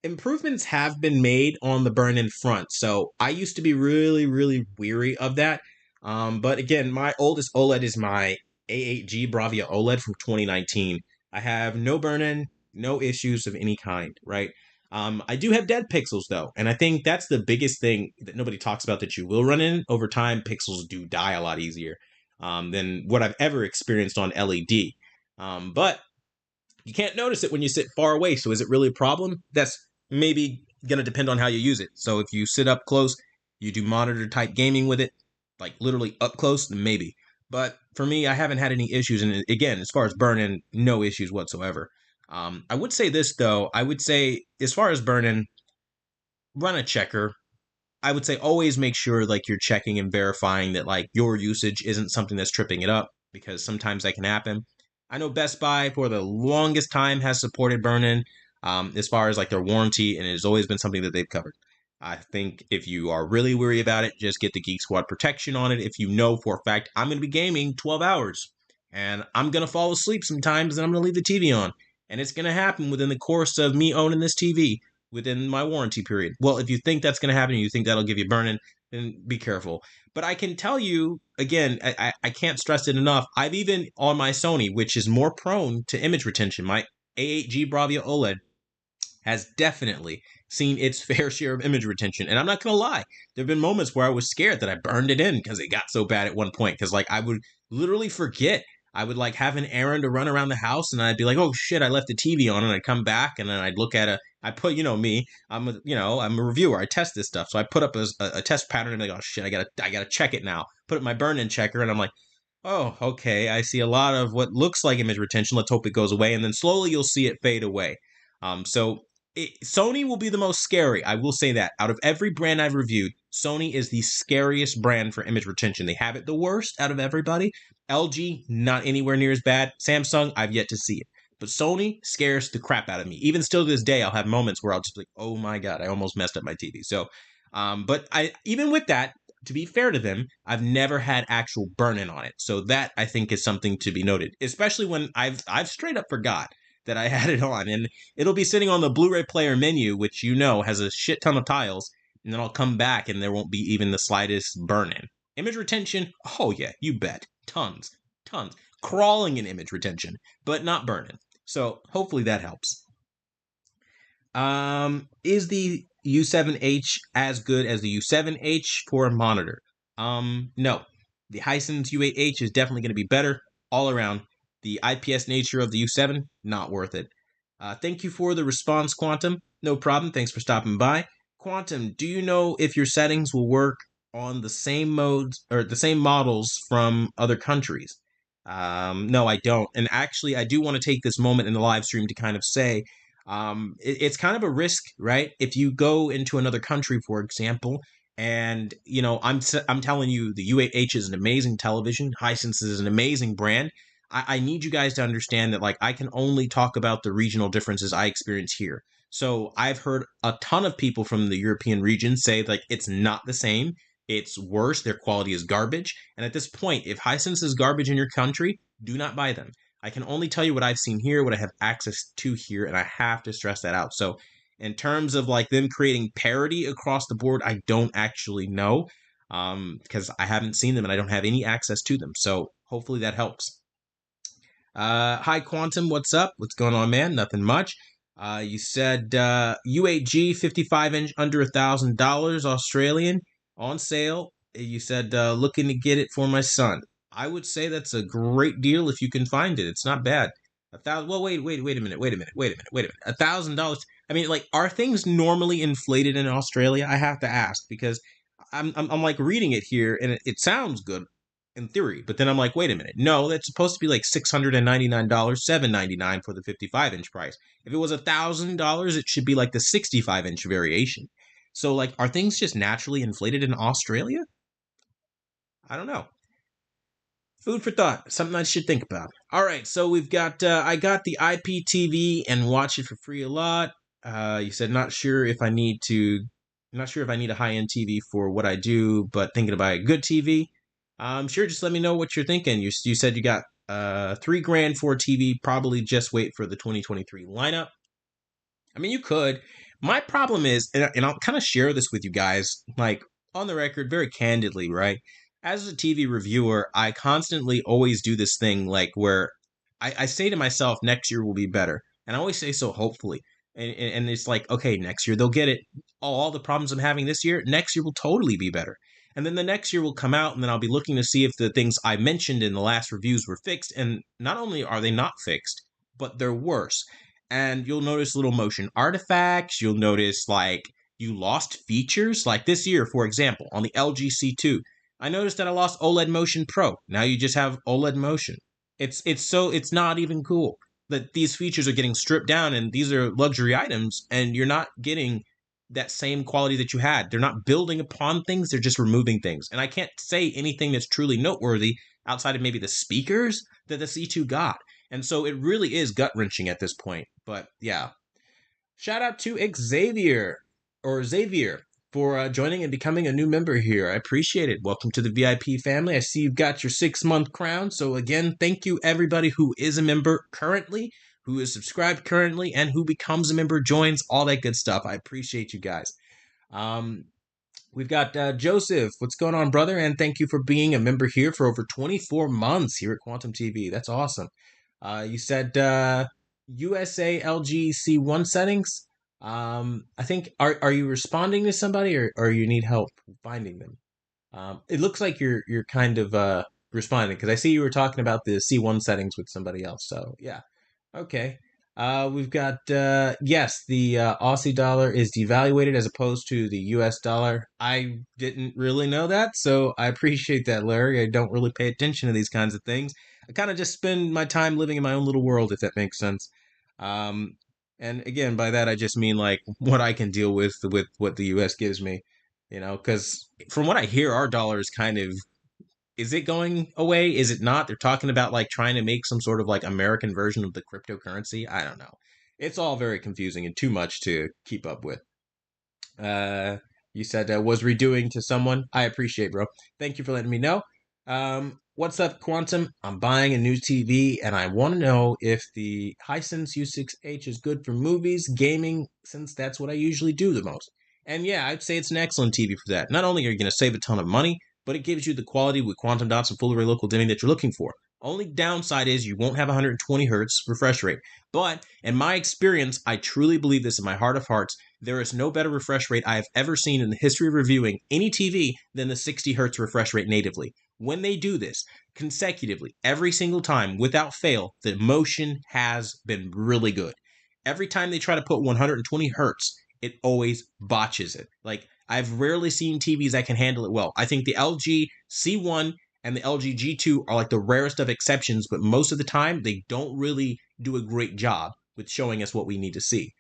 Improvements have been made on the burn-in front. So I used to be really, really weary of that. But again, my oldest OLED is my A8G Bravia OLED from 2019. I have no burn-in, no issues of any kind, right? I do have dead pixels though, and I think that's the biggest thing that nobody talks about that you will run in. Over time, pixels do die a lot easier than what I've ever experienced on LED. But you can't notice it when you sit far away. So is it really a problem? That's maybe going to depend on how you use it. So if you sit up close, you do monitor type gaming with it, like literally up close, then maybe. But for me, I haven't had any issues. And again, as far as burn-in, no issues whatsoever. I would say this though. I would say as far as burn-in, run a checker. I would say always make sure like you're checking and verifying that like your usage isn't something that's tripping it up, because sometimes that can happen. I know Best Buy for the longest time has supported burn-in as far as like their warranty, and it has always been something that they've covered. I think if you are really worried about it, just get the Geek Squad protection on it. If you know for a fact I'm going to be gaming 12 hours and I'm going to fall asleep sometimes and I'm going to leave the TV on, and it's going to happen within the course of me owning this TV within my warranty period. Well, if you think that's going to happen and you think that'll give you burn-in, then be careful. But I can tell you, again, I can't stress it enough. I've even on my Sony, which is more prone to image retention, my A8G Bravia OLED has definitely seen its fair share of image retention. And I'm not going to lie, there have been moments where I was scared that I burned it in because it got so bad at one point. Because, like, I would literally forget. I would, like, have an errand to run around the house, and I'd be like, oh, shit, I left the TV on, and I'd come back, and then I'd look at I put, me, I'm a reviewer. I test this stuff. So I put up a test pattern, and I'm like, oh, shit, I gotta check it now. Put up my burn-in checker, and I'm like, oh, okay, I see a lot of what looks like image retention. Let's hope it goes away. And then slowly you'll see it fade away. Sony will be the most scary. I will say that. Out of every brand I've reviewed, Sony is the scariest brand for image retention. They have it the worst out of everybody. LG, not anywhere near as bad. Samsung, I've yet to see it. But Sony scares the crap out of me. Even still to this day, I'll have moments where I'll just be like, oh my God, I almost messed up my TV. So, but even with that, to be fair to them, I've never had actual burn-in on it. So that I think is something to be noted, especially when I've straight up forgot that I had it on, and it'll be sitting on the Blu-ray player menu, which has a shit ton of tiles, and then I'll come back and there won't be even the slightest burn-in. Image retention, oh yeah, you bet. Tons. Crawling in image retention, but not burn-in. So hopefully that helps. Is the U7H as good as the U7H for a monitor? No. The Hisense U8H is definitely going to be better all around. The IPS nature of the U7, not worth it. Thank you for the response, Quantum. No problem. Thanks for stopping by. Quantum, do you know if your settings will work on the same modes or the same models from other countries? No, I don't. And actually, I do want to take this moment in the live stream to kind of say, it's kind of a risk, right? If you go into another country, for example, and I'm telling you, the U8H is an amazing television. Hisense is an amazing brand. I need you guys to understand that, like, I can only talk about the regional differences I experience here. So I've heard a ton of people from the European region say, like, it's not the same. It's worse. Their quality is garbage. And at this point, if Hisense is garbage in your country, do not buy them. I can only tell you what I've seen here, what I have access to here, and I have to stress that out. So in terms of like them creating parity across the board, I don't actually know because I haven't seen them and I don't have any access to them. So hopefully that helps. Hi, Quantum. What's up? What's going on, man? Nothing much. You said U8G 55-inch under $1,000 Australian on sale. You said looking to get it for my son. I would say that's a great deal if you can find it. It's not bad. Well, wait a minute. $1,000. I mean, like, are things normally inflated in Australia? I have to ask because I'm like reading it here and it sounds good in theory, but then I'm like, wait a minute. No, that's supposed to be like $699, $799 for the 55-inch price. If it was $1,000, it should be like the 65-inch variation. So, like, are things just naturally inflated in Australia? I don't know. Food for thought, something I should think about. All right, so we've got, I got the IPTV and watch it for free a lot. You said not sure if I need a high-end TV for what I do, but thinking to buy a good TV. Sure, just let me know what you're thinking. You said you got $3,000 for a TV. Probably just wait for the 2023 lineup. I mean, you could. My problem is, and I'll kind of share this with you guys, like on the record, very candidly, right? As a TV reviewer, I constantly always do this thing like where I say to myself, next year will be better. And I always say so hopefully. And it's like, okay, next year they'll get it. All the problems I'm having this year, next year will totally be better. And then the next year will come out, and then I'll be looking to see if the things I mentioned in the last reviews were fixed. And not only are they not fixed, but they're worse. And you'll notice little motion artifacts. You'll notice, like, you lost features. Like this year, for example, on the LG C2, I noticed that I lost OLED Motion Pro. Now you just have OLED Motion. It's not even cool that these features are getting stripped down, and these are luxury items, and you're not getting that same quality that you had. They're not building upon things, they're just removing things. And I can't say anything that's truly noteworthy outside of maybe the speakers that the C2 got. And so it really is gut wrenching at this point. But yeah, shout out to Xavier for joining and becoming a new member here. I appreciate it. Welcome to the VIP family. I see you've got your 6-month crown. So again, thank you everybody who is a member currently, who is subscribed currently, and who becomes a member, joins, all that good stuff. I appreciate you guys. We've got Joseph. What's going on, brother? And thank you for being a member here for over 24 months here at Quantum TV. That's awesome. You said USA LG C1 settings. I think are you responding to somebody or you need help finding them? It looks like you're kind of responding because I see you were talking about the C1 settings with somebody else. So yeah, okay. We've got yes, the Aussie dollar is devaluated as opposed to the US dollar. I didn't really know that, so I appreciate that, Larry. I don't really pay attention to these kinds of things. I kind of just spend my time living in my own little world, if that makes sense. And again, by that I just mean like what I can deal with what the US gives me, because from what I hear, our dollar is kind of, is it going away? Is it not? They're talking about like trying to make some sort of like American version of the cryptocurrency. I don't know. It's all very confusing and too much to keep up with. You said was redoing to someone. I appreciate, bro. Thank you for letting me know. What's up, Quantum? I'm buying a new TV and I want to know if the Hisense U6H is good for movies, gaming, since that's what I usually do the most. And yeah, I'd say it's an excellent TV for that. Not only are you going to save a ton of money, but it gives you the quality with quantum dots and full array local dimming that you're looking for. Only downside is you won't have 120 hertz refresh rate. But in my experience, I truly believe this in my heart of hearts, there is no better refresh rate I have ever seen in the history of reviewing any TV than the 60 hertz refresh rate natively. When they do this consecutively, every single time, without fail, the motion has been really good. Every time they try to put 120 hertz, it always botches it. Like, I've rarely seen TVs that can handle it well. I think the LG C1 and the LG G2 are like the rarest of exceptions, but most of the time they don't really do a great job with showing us what we need to see.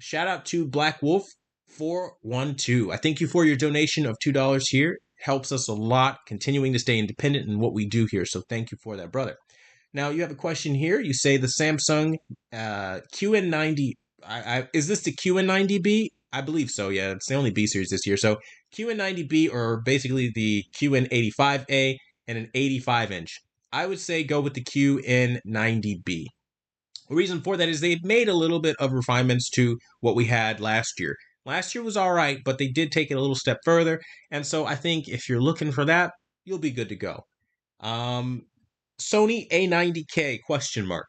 Shout out to Black Wolf 412. I thank you for your donation of $2 here. It helps us a lot continuing to stay independent in what we do here. So thank you for that, brother. Now you have a question here. You say the Samsung QN90. Is this the QN90B? I believe so, yeah. It's the only B series this year. So QN90B, or basically the QN85A and an 85-inch. I would say go with the QN90B. The reason for that is they've made a little bit of refinements to what we had last year. Last year was all right, but they did take it a little step further. And so I think if you're looking for that, you'll be good to go. Sony A90K question mark.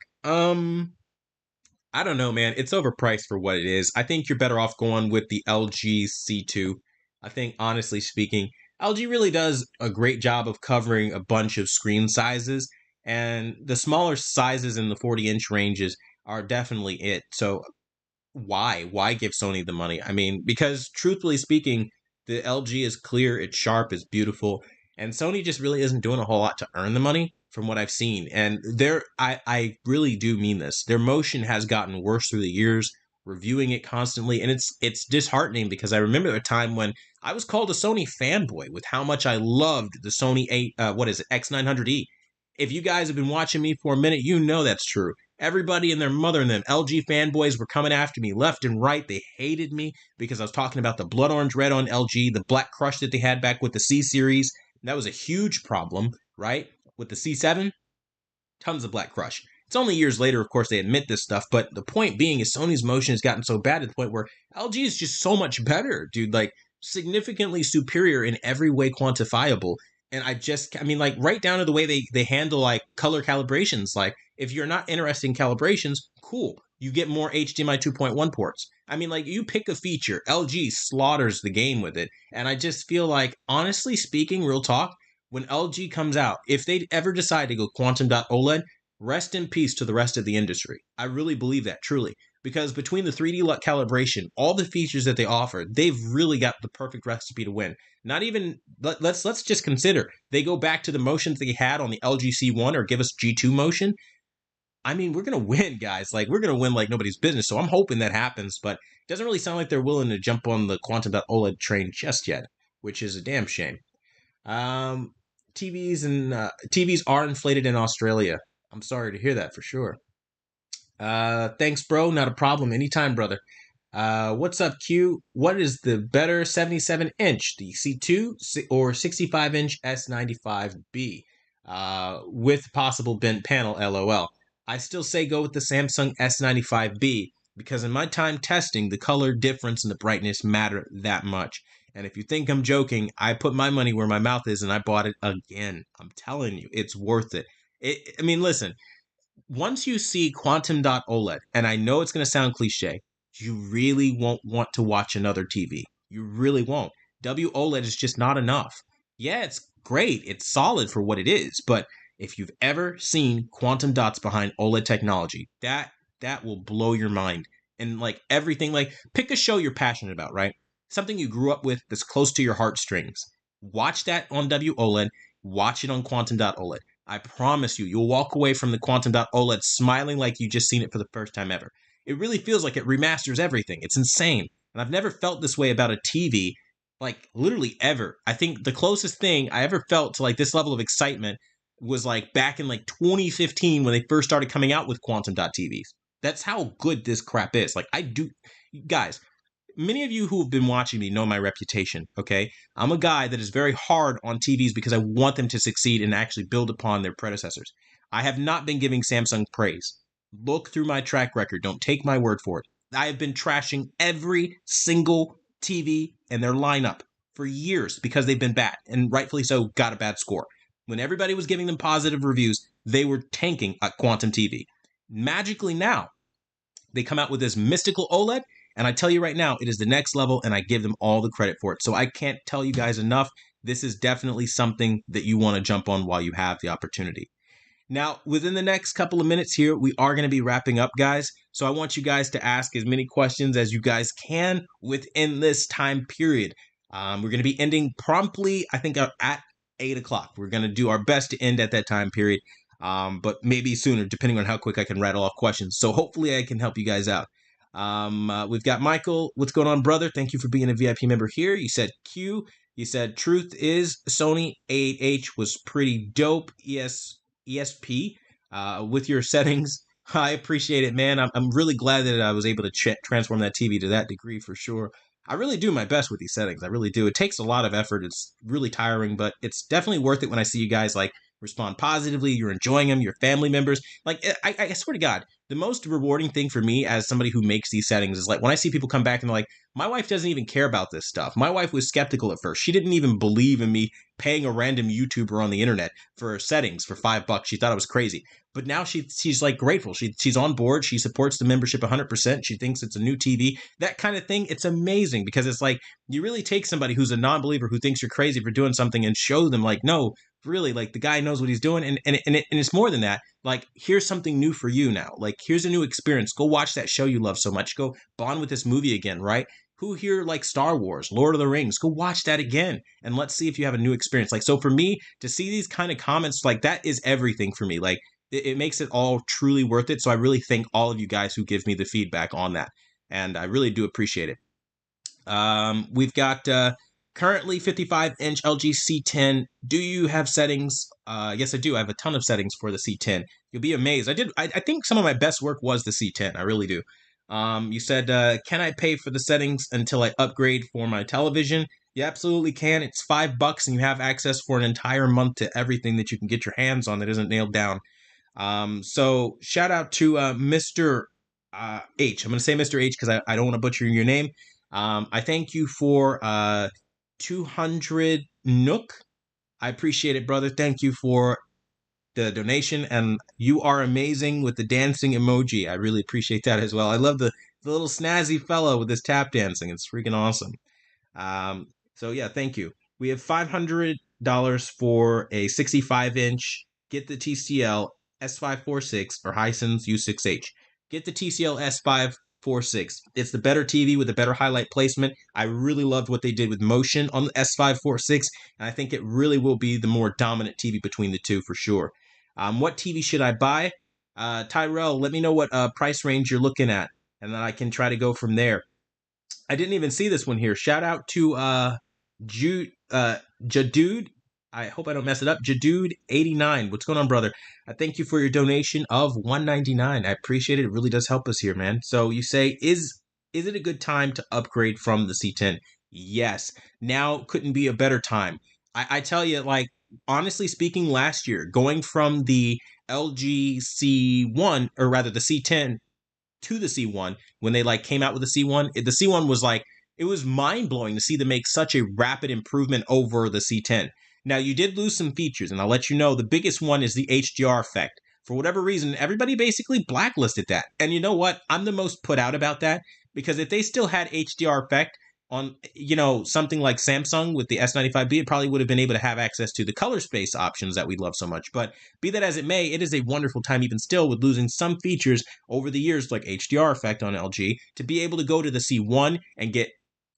I don't know, man. It's overpriced for what it is. I think you're better off going with the LG C2. I think, honestly speaking, LG really does a great job of covering a bunch of screen sizes, and the smaller sizes in the 40-inch ranges are definitely it. So why give Sony the money? I mean, because truthfully speaking, the LG is clear, it's sharp, it's beautiful, and Sony just really isn't doing a whole lot to earn the money from what I've seen. And I really do mean this. Their motion has gotten worse through the years, reviewing it constantly, and it's disheartening because I remember a time when I was called a Sony fanboy with how much I loved the Sony X900E. If you guys have been watching me for a minute, you know that's true. Everybody and their mother and them LG fanboys were coming after me left and right. They hated me because I was talking about the blood orange red on LG, the black crush that they had back with the C series. That was a huge problem, right? With the C7, tons of black crush. It's only years later, of course, they admit this stuff, but the point being is Sony's motion has gotten so bad to the point where LG is just so much better, dude, like significantly superior in every way quantifiable. And I mean, like right down to the way they handle like color calibrations. Like if you're not interested in calibrations, cool. You get more HDMI 2.1 ports. I mean, like you pick a feature, LG slaughters the game with it. And I just feel like, honestly speaking, real talk, when LG comes out, if they ever decide to go quantum dot OLED, rest in peace to the rest of the industry. I really believe that, truly. Because between the 3D calibration, all the features that they offer, they've really got the perfect recipe to win. Not even, let's just consider, they go back to the motions they had on the LG C1 or give us G2 motion. I mean, we're gonna win, guys. Like we're gonna win like nobody's business. So I'm hoping that happens, but it doesn't really sound like they're willing to jump on the Quantum.OLED train just yet, which is a damn shame. Um, TVs are inflated in Australia. I'm sorry to hear that for sure. Thanks, bro. Not a problem. Anytime, brother. What's up, Q? What is the better 77 inch, the C2 or 65 inch S95B? With possible bent panel, LOL. I still say go with the Samsung S95B because in my time testing, the color difference and the brightness matter that much. And if you think I'm joking, I put my money where my mouth is and I bought it again. I'm telling you, it's worth it. I mean, listen, once you see Quantum.OLED, and I know it's going to sound cliche, you really won't want to watch another TV. You really won't. WOLED is just not enough. Yeah, it's great. It's solid for what it is, but if you've ever seen quantum dots behind OLED technology, that will blow your mind. And like everything, like pick a show you're passionate about, right? Something you grew up with that's close to your heartstrings. Watch that on WOLED, watch it on Quantum.OLED. I promise you, you'll walk away from the Quantum.OLED smiling like you just seen it for the first time ever. It really feels like it remasters everything. It's insane. And I've never felt this way about a TV, like literally ever. I think the closest thing I ever felt to like this level of excitement was like back in like 2015 when they first started coming out with Quantum.TVs. That's how good this crap is. Like I do, guys, many of you who have been watching me know my reputation, okay? I'm a guy that is very hard on TVs because I want them to succeed and actually build upon their predecessors. I have not been giving Samsung praise. Look through my track record. Don't take my word for it. I have been trashing every single TV in their lineup for years because they've been bad, and rightfully so, got a bad score. When everybody was giving them positive reviews, they were tanking at Quantum TV. Magically now, they come out with this mystical OLED, and I tell you right now, it is the next level, and I give them all the credit for it. So I can't tell you guys enough. This is definitely something that you want to jump on while you have the opportunity. Now, within the next couple of minutes here, we are going to be wrapping up, guys. So I want you guys to ask as many questions as you guys can within this time period. We're going to be ending promptly, I think, at 8 o'clock. We're going to do our best to end at that time period, but maybe sooner, depending on how quick I can rattle off questions. So hopefully I can help you guys out. We've got Michael. What's going on, brother? Thank you for being a VIP member here. You said Q. You said truth is Sony A8H was pretty dope. ESP with your settings. I appreciate it, man. I'm really glad that I was able to transform that TV to that degree for sure. I really do my best with these settings. I really do. It takes a lot of effort. It's really tiring, but it's definitely worth it when I see you guys like respond positively. You're enjoying them, your family members. Like, I swear to God, the most rewarding thing for me as somebody who makes these settings is like when I see people come back and they're like, my wife doesn't even care about this stuff. My wife was skeptical at first. She didn't even believe in me paying a random YouTuber on the internet for settings for $5. She thought it was crazy. But now she's like grateful. She's on board. She supports the membership 100%. She thinks it's a new TV. That kind of thing. It's amazing because it's like you really take somebody who's a non-believer who thinks you're crazy for doing something and show them like, no, really, like the guy knows what he's doing. And it's more than that. Like, here's something new for you now. Like, here's a new experience. Go watch that show you love so much. Go bond with this movie again, right? Who here like Star Wars, Lord of the Rings? Go watch that again and let's see if you have a new experience. Like, so for me to see these kind of comments, like that is everything for me. Like, it makes it all truly worth it. So I really thank all of you guys who give me the feedback on that. And I really do appreciate it. We've got currently 55-inch LG C10. Do you have settings? Yes, I do. I have a ton of settings for the C10. You'll be amazed. I think some of my best work was the C10. I really do. You said, can I pay for the settings until I upgrade for my television? You absolutely can. It's $5 and you have access for an entire month to everything that you can get your hands on that isn't nailed down. So shout out to Mr. H. I'm going to say Mr. H because I don't want to butcher your name. I thank you for 200 Nook. I appreciate it, brother. Thank you for the donation, and you are amazing with the dancing emoji. I really appreciate that as well. I love the little snazzy fellow with his tap dancing. It's freaking awesome. So yeah, thank you. We have $500 for a 65-inch. Get the TCL S546 or Hisense U6H. Get the TCL S546. It's the better TV with a better highlight placement. I really loved what they did with motion on the S546, and I think it really will be the more dominant TV between the two for sure. What TV should I buy? Tyrell, let me know what price range you're looking at, and then I can try to go from there. I didn't even see this one here. Shout out to Jude Jadude. I hope I don't mess it up. Jadude89. What's going on, brother? I thank you for your donation of $199. I appreciate it. It really does help us here, man. So you say, is it a good time to upgrade from the C10? Yes. Now couldn't be a better time. I tell you, like, honestly speaking, last year, going from the LG C1, or rather the C10 to the C1, when they like came out with the C1, the C1 was like, it was mind blowing to see them make such a rapid improvement over the C10. Now you did lose some features, and I'll let you know the biggest one is the HDR effect. For whatever reason, everybody basically blacklisted that. And you know what? I'm the most put out about that, because if they still had HDR effect on, something like Samsung with the S95B, it probably would have been able to have access to the color space options that we love so much. But be that as it may, it is a wonderful time even still, with losing some features over the years like HDR effect on LG, to be able to go to the C1 and get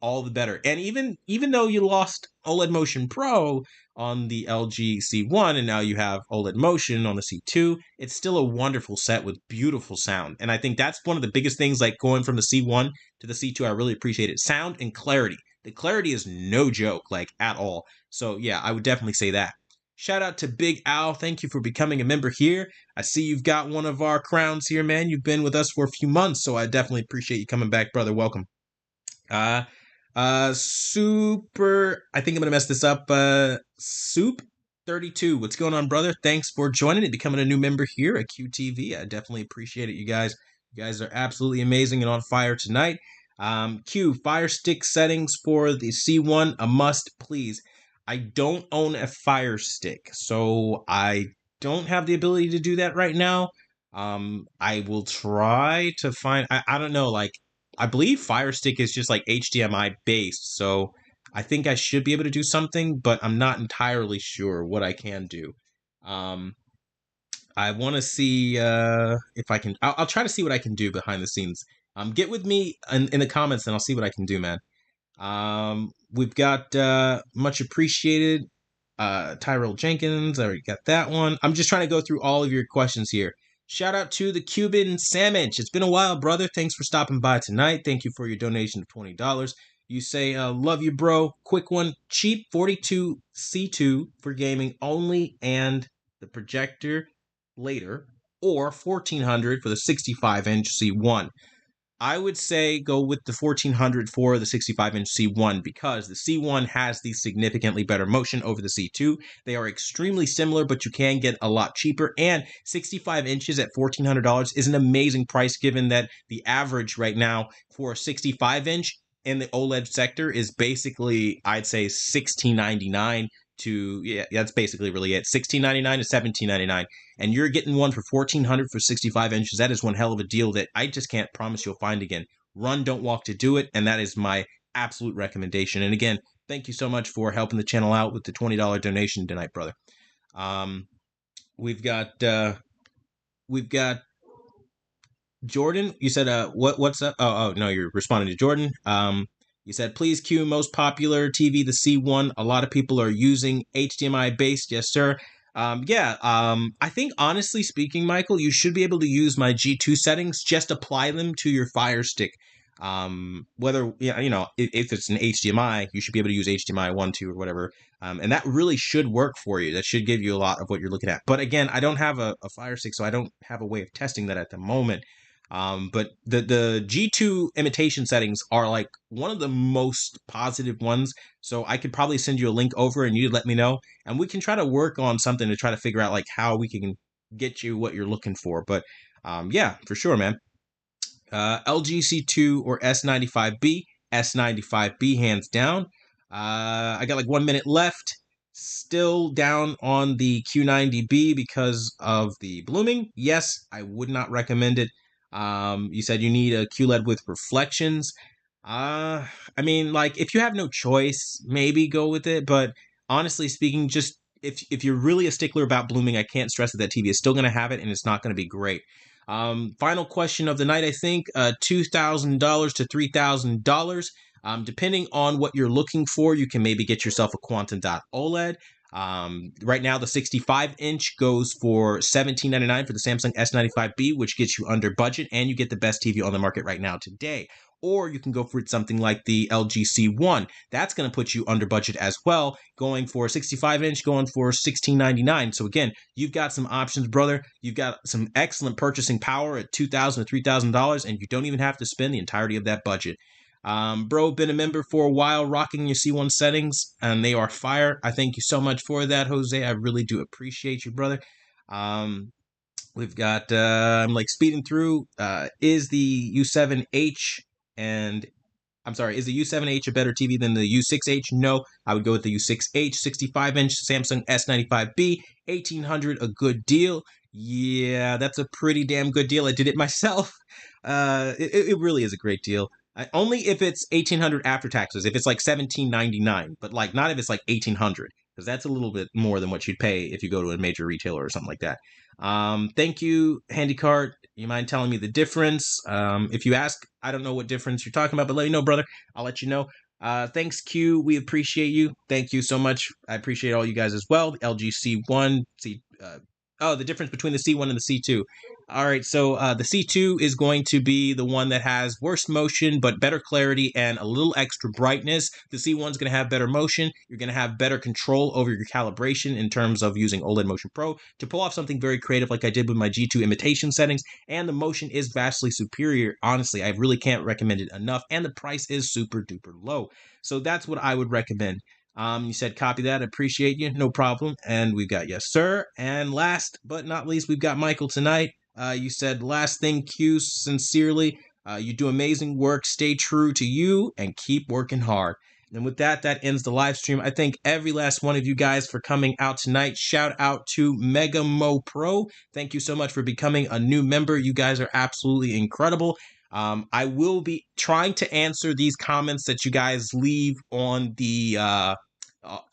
all the better. And even though you lost OLED Motion Pro on the LG C1 and now you have OLED Motion on the C2, it's still a wonderful set with beautiful sound. And I think that's one of the biggest things, like going from the C1 to the C2, I really appreciate it. Sound and clarity. The clarity is no joke, like, at all. So yeah, I would definitely say that. Shout out to Big Al. Thank you for becoming a member here. I see you've got one of our crowns here, man. You've been with us for a few months, so I definitely appreciate you coming back, brother. Welcome. Super, I think I'm gonna mess this up. Soup 32. What's going on, brother? Thanks for joining and becoming a new member here at QTV. I definitely appreciate it, you guys. You guys are absolutely amazing and on fire tonight. Q, Fire Stick settings for the C1, a must, please. I don't own a Fire Stick, so I don't have the ability to do that right now. I will try to find, I don't know, like, I believe Fire Stick is just like HDMI based, so I think I should be able to do something, but I'm not entirely sure what I can do. I want to see if I can. I'll try to see what I can do behind the scenes. Get with me in the comments, and I'll see what I can do, man. We've got much appreciated. Tyrell Jenkins, I already got that one. I'm just trying to go through all of your questions here. Shout out to the Cuban Sandwich. It's been a while, brother. Thanks for stopping by tonight. Thank you for your donation of $20. You say, love you, bro. Quick one. Cheap 42C2 for gaming only and the projector later, or 1400 for the 65-inch C1. I would say go with the 1400 for the 65-inch C1, because the C1 has the significantly better motion over the C2. They are extremely similar, but you can get a lot cheaper. And 65 inches at $1,400 is an amazing price, given that the average right now for a 65-inch in the OLED sector is basically, I'd say, $1,699 to, yeah, that's basically really it. $1,699 to $1,799, and you're getting one for $1,400 for 65 inches. That is one hell of a deal that I just can't promise you'll find again. Run, don't walk to do it, and that is my absolute recommendation. And again, thank you so much for helping the channel out with the $20 donation tonight, brother. We've got Jordan. You said what's up? Oh no, you're responding to Jordan. You said, please Q most popular TV, the C1. A lot of people are using HDMI based. Yes, sir. I think, honestly speaking, Michael, you should be able to use my G2 settings. Just apply them to your Fire Stick. Whether, if it's an HDMI, you should be able to use HDMI 1, 2, or whatever. And that really should work for you. That should give you a lot of what you're looking at. But again, I don't have a Fire Stick, so I don't have a way of testing that at the moment. But the G2 imitation settings are like one of the most positive ones. So I could probably send you a link over and you let me know, and we can try to work on something to try to figure out like how we can get you what you're looking for. But yeah, for sure, man. LG C2 or S95B, S95B hands down. I got like 1 minute left. Still down on the Q90B because of the blooming. Yes, I would not recommend it. You said you need a QLED with reflections. I mean, like, if you have no choice, maybe go with it. But honestly speaking, just if you're really a stickler about blooming, I can't stress that TV is still going to have it, and it's not going to be great. Final question of the night, I think, $2,000 to $3,000. Depending on what you're looking for, you can maybe get yourself a Quantum Dot OLED. Right now, the 65-inch goes for $17.99 for the Samsung S95B, which gets you under budget, and you get the best TV on the market right now today. Or you can go for something like the LG C1. That's going to put you under budget as well, going for a 65-inch, going for $16.99. So again, you've got some options, brother. You've got some excellent purchasing power at $2,000 to $3,000, and you don't even have to spend the entirety of that budget. Bro, been a member for a while, rocking your C1 settings, and they are fire. I thank you so much for that, Jose. I really do appreciate you, brother. We've got, I'm like speeding through, is the U7H and is the U7H a better TV than the U6H? No, I would go with the U6H, 65-inch Samsung S95B, 1800, a good deal. Yeah, that's a pretty damn good deal. I did it myself. It really is a great deal. Only if it's 1800 after taxes. If it's like 1799, but like not if it's like 1800, because that's a little bit more than what you'd pay if you go to a major retailer or something like that. Thank you, Handycart. You mind telling me the difference? If you ask, I don't know what difference you're talking about, but let me know, brother. I'll let you know. Thanks, Q. We appreciate you. Thank you so much. I appreciate all you guys as well. LG C1, the difference between the C1 and the C2. All right, so the C2 is going to be the one that has worse motion, but better clarity and a little extra brightness. The C1 is going to have better motion. You're going to have better control over your calibration in terms of using OLED Motion Pro to pull off something very creative like I did with my G2 imitation settings, and the motion is vastly superior. Honestly, I really can't recommend it enough, and the price is super duper low. So that's what I would recommend. You said copy that. Appreciate you. No problem. And we've got yes, sir. And last but not least, we've got Michael tonight. You said last thing, Q, sincerely. You do amazing work. Stay true to you and keep working hard. And with that, that ends the live stream. I thank every last one of you guys for coming out tonight. Shout out to Mega Mo Pro. Thank you so much for becoming a new member. You guys are absolutely incredible. I will be trying to answer these comments that you guys leave on the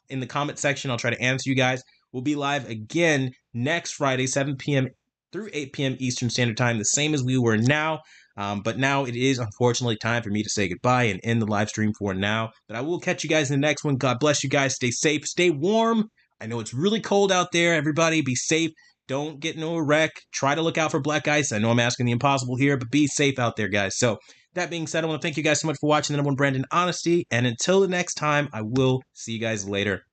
in the comment section. I'll try to answer you guys. We'll be live again next Friday, 7 p.m. through 8 p.m. Eastern Standard Time, the same as we were now. But now it is unfortunately time for me to say goodbye and end the live stream for now. But I will catch you guys in the next one. God bless you guys. Stay safe. Stay warm. I know it's really cold out there. Everybody be safe. Don't get into a wreck. Try to look out for black ice. I know I'm asking the impossible here, but be safe out there, guys. So that being said, I want to thank you guys so much for watching the #1 brand in honesty. And until the next time, I will see you guys later.